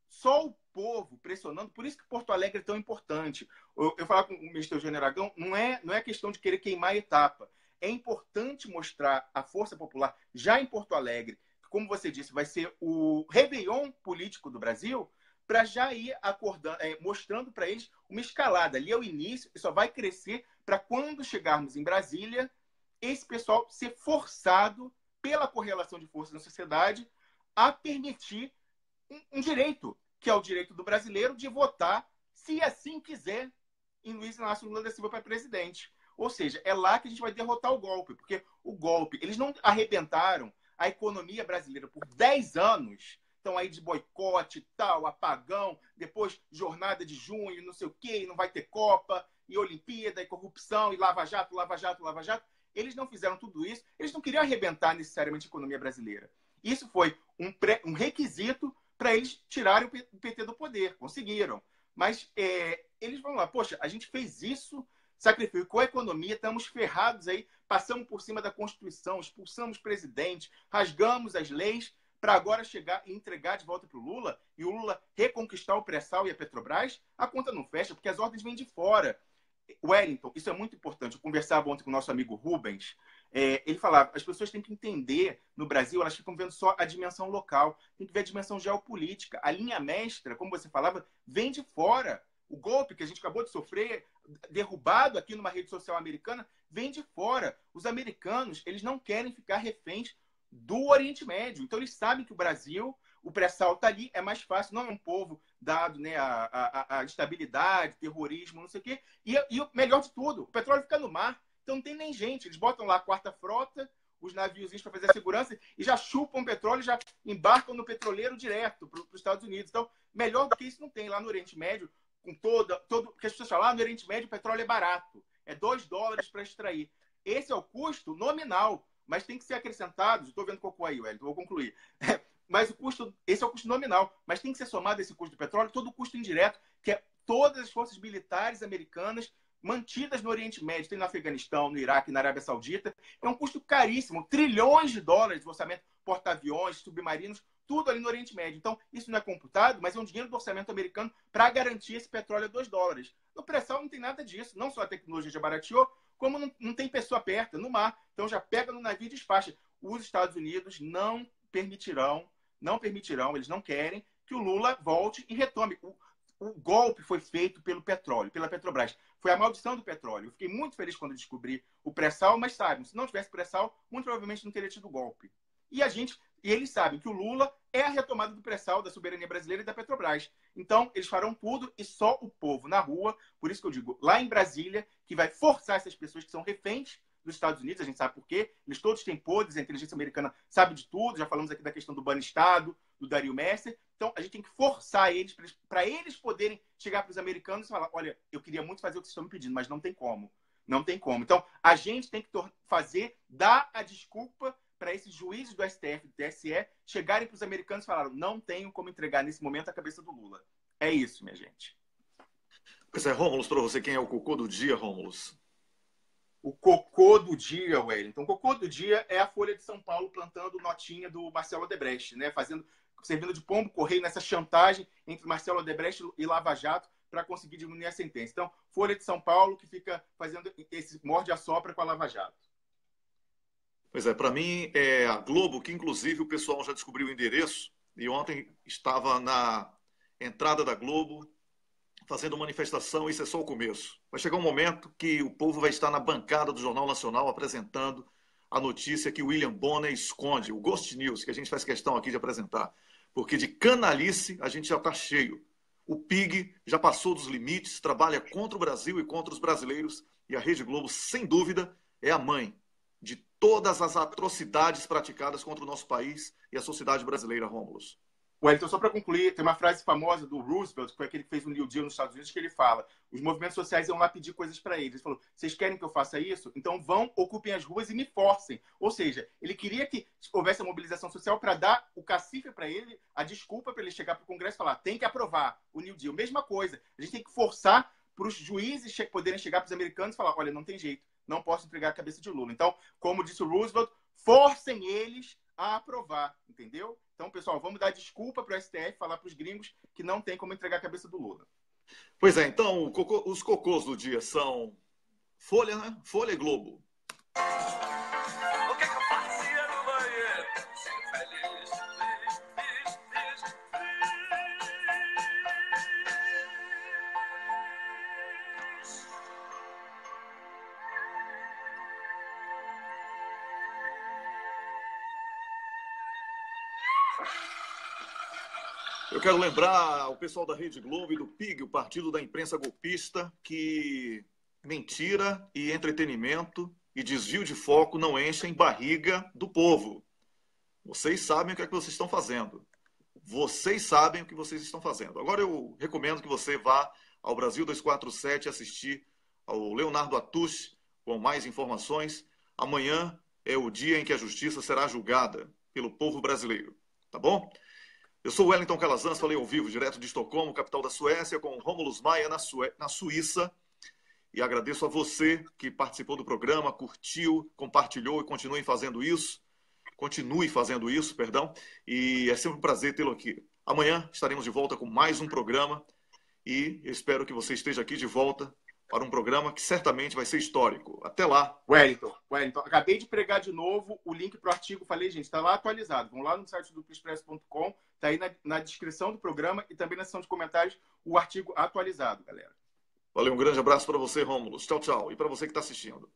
só o povo pressionando. Por isso que Porto Alegre é tão importante. Eu falava com o ministro Eugênio Aragão, não é questão de querer queimar a etapa. É importante mostrar a força popular, já em Porto Alegre, como você disse, vai ser o Réveillon político do Brasil, para já ir acordando, mostrando para eles uma escalada. Ali é o início e só vai crescer para quando chegarmos em Brasília, esse pessoal ser forçado pela correlação de forças na sociedade a permitir um direito, que é o direito do brasileiro de votar, se assim quiser, em Luiz Inácio Lula da Silva para presidente. Ou seja, é lá que a gente vai derrotar o golpe, porque o golpe, eles não arrebentaram a economia brasileira por 10 anos, estão aí de boicote, tal, apagão, depois jornada de junho, não sei o quê, e não vai ter Copa, e Olimpíada, e corrupção, e Lava Jato, Lava Jato, Lava Jato. Eles não fizeram tudo isso, eles não queriam arrebentar necessariamente a economia brasileira. Isso foi um requisito para eles tirarem o PT do poder. Conseguiram. Mas eles vão lá, poxa, a gente fez isso, sacrificou a economia, estamos ferrados aí, passamos por cima da Constituição, expulsamos o presidente, rasgamos as leis para agora chegar e entregar de volta para o Lula e o Lula reconquistar o pré-sal e a Petrobras. A conta não fecha, porque as ordens vêm de fora. Wellington, isso é muito importante. Eu conversava ontem com o nosso amigo Rubens. Ele falava, as pessoas têm que entender, no Brasil, elas ficam vendo só a dimensão local, tem que ver a dimensão geopolítica. A linha mestra, como você falava, vem de fora. O golpe que a gente acabou de sofrer, derrubado aqui numa rede social americana, vem de fora. Os americanos, eles não querem ficar reféns do Oriente Médio. Então, eles sabem que o Brasil, o pré-sal está ali, é mais fácil, não é um povo dado, né, a instabilidade, terrorismo, não sei o quê. E o melhor de tudo, o petróleo fica no mar, então não tem nem gente. Eles botam lá a quarta frota, os naviozinhos para fazer a segurança, e já chupam petróleo, já embarcam no petroleiro direto para os Estados Unidos. Então, melhor do que isso não tem lá no Oriente Médio, com todo que as pessoas falam, no Oriente Médio o petróleo é barato, é $2 para extrair. Esse é o custo nominal, mas tem que ser acrescentado, estou vendo cocô aí, Wellington, vou concluir. Mas esse é o custo nominal, mas tem que ser somado esse custo do petróleo, todo o custo indireto, que é todas as forças militares americanas mantidas no Oriente Médio, tem no Afeganistão, no Iraque, na Arábia Saudita. É um custo caríssimo, trilhões de dólares de orçamento, porta-aviões, submarinos, tudo ali no Oriente Médio. Então, isso não é computado, mas é um dinheiro do orçamento americano para garantir esse petróleo a $2. No pré-sal não tem nada disso, não só a tecnologia já barateou, como não tem pessoa perto, no mar. Então, já pega no navio e despacha. Os Estados Unidos não permitirão, eles não querem que o Lula volte e retome. O golpe foi feito pelo petróleo, pela Petrobras. Foi a maldição do petróleo. Eu fiquei muito feliz quando descobri o pré-sal, mas sabem, se não tivesse pré-sal, muito provavelmente não teria tido golpe. E eles sabem que o Lula é a retomada do pré-sal, da soberania brasileira e da Petrobras. Então, eles farão tudo e só o povo na rua, por isso que eu digo, lá em Brasília, que vai forçar essas pessoas que são reféns dos Estados Unidos, a gente sabe por quê, eles todos têm poderes, a inteligência americana sabe de tudo, já falamos aqui da questão do Banestado, do Dario Messer, então a gente tem que forçar eles, para eles poderem chegar para os americanos e falar, olha, eu queria muito fazer o que vocês estão me pedindo, mas não tem como. Não tem como. Então, a gente tem que dar a desculpa para esses juízes do STF e do TSE chegarem para os americanos e falaram, não tenho como entregar nesse momento a cabeça do Lula. É isso, minha gente. Pois é, Rômulus, para você, quem é o cocô do dia, Rômulus? O cocô do dia, Wellington. O cocô do dia é a Folha de São Paulo plantando notinha do Marcelo Odebrecht, né? Servindo de pombo correio nessa chantagem entre Marcelo Odebrecht e Lava Jato para conseguir diminuir a sentença. Então, Folha de São Paulo que fica fazendo esse morde-a-sopra com a Lava Jato. Pois é, para mim é a Globo, que inclusive o pessoal já descobriu o endereço, e ontem estava na entrada da Globo fazendo manifestação, isso é só o começo. Vai chegar um momento que o povo vai estar na bancada do Jornal Nacional apresentando a notícia que o William Bonner esconde, o Ghost News, que a gente faz questão aqui de apresentar, porque de canalice a gente já está cheio. O PIG já passou dos limites, trabalha contra o Brasil e contra os brasileiros, e a Rede Globo, sem dúvida, é a mãe de todas as atrocidades praticadas contra o nosso país e a sociedade brasileira, Rômulus. Wellington, só para concluir, tem uma frase famosa do Roosevelt, que foi aquele que fez o New Deal nos Estados Unidos, que ele fala, os movimentos sociais iam lá pedir coisas para eles. Ele falou, vocês querem que eu faça isso? Então vão, ocupem as ruas e me forcem. Ou seja, ele queria que houvesse a mobilização social para dar o cacife para ele, a desculpa para ele chegar para o Congresso e falar, tem que aprovar o New Deal. Mesma coisa, a gente tem que forçar para os juízes poderem chegar para os americanos e falar, olha, não tem jeito, não posso entregar a cabeça de Lula. Então, como disse o Roosevelt, forcem eles a aprovar, entendeu? Então, pessoal, vamos dar desculpa para o STF, falar para os gringos que não tem como entregar a cabeça do Lula. Pois é, então, os cocôs do dia são Folha, né? Folha e Globo. O que eu fazia no banheiro? Ser feliz. Eu quero lembrar ao pessoal da Rede Globo e do PIG, o Partido da Imprensa Golpista, que mentira e entretenimento e desvio de foco não enchem barriga do povo. Vocês sabem o que é que vocês estão fazendo. Vocês sabem o que vocês estão fazendo. Agora eu recomendo que você vá ao Brasil 247 assistir ao Leonardo Atush com mais informações. Amanhã é o dia em que a justiça será julgada pelo povo brasileiro. Tá bom? Eu sou o Wellington Calazans, falei ao vivo, direto de Estocolmo, capital da Suécia, com o Romulus Maia na Suíça. E agradeço a você que participou do programa, curtiu, compartilhou e continue fazendo isso. E é sempre um prazer tê-lo aqui. Amanhã estaremos de volta com mais um programa e espero que você esteja aqui de volta para um programa que certamente vai ser histórico. Até lá. Wellington, acabei de pregar de novo o link para o artigo. Falei, gente, está lá atualizado. Vão lá no site do Expresso.com, está aí na descrição do programa e também na seção de comentários o artigo atualizado, galera. Valeu, um grande abraço para você, Rômulo. Tchau, tchau. E para você que está assistindo.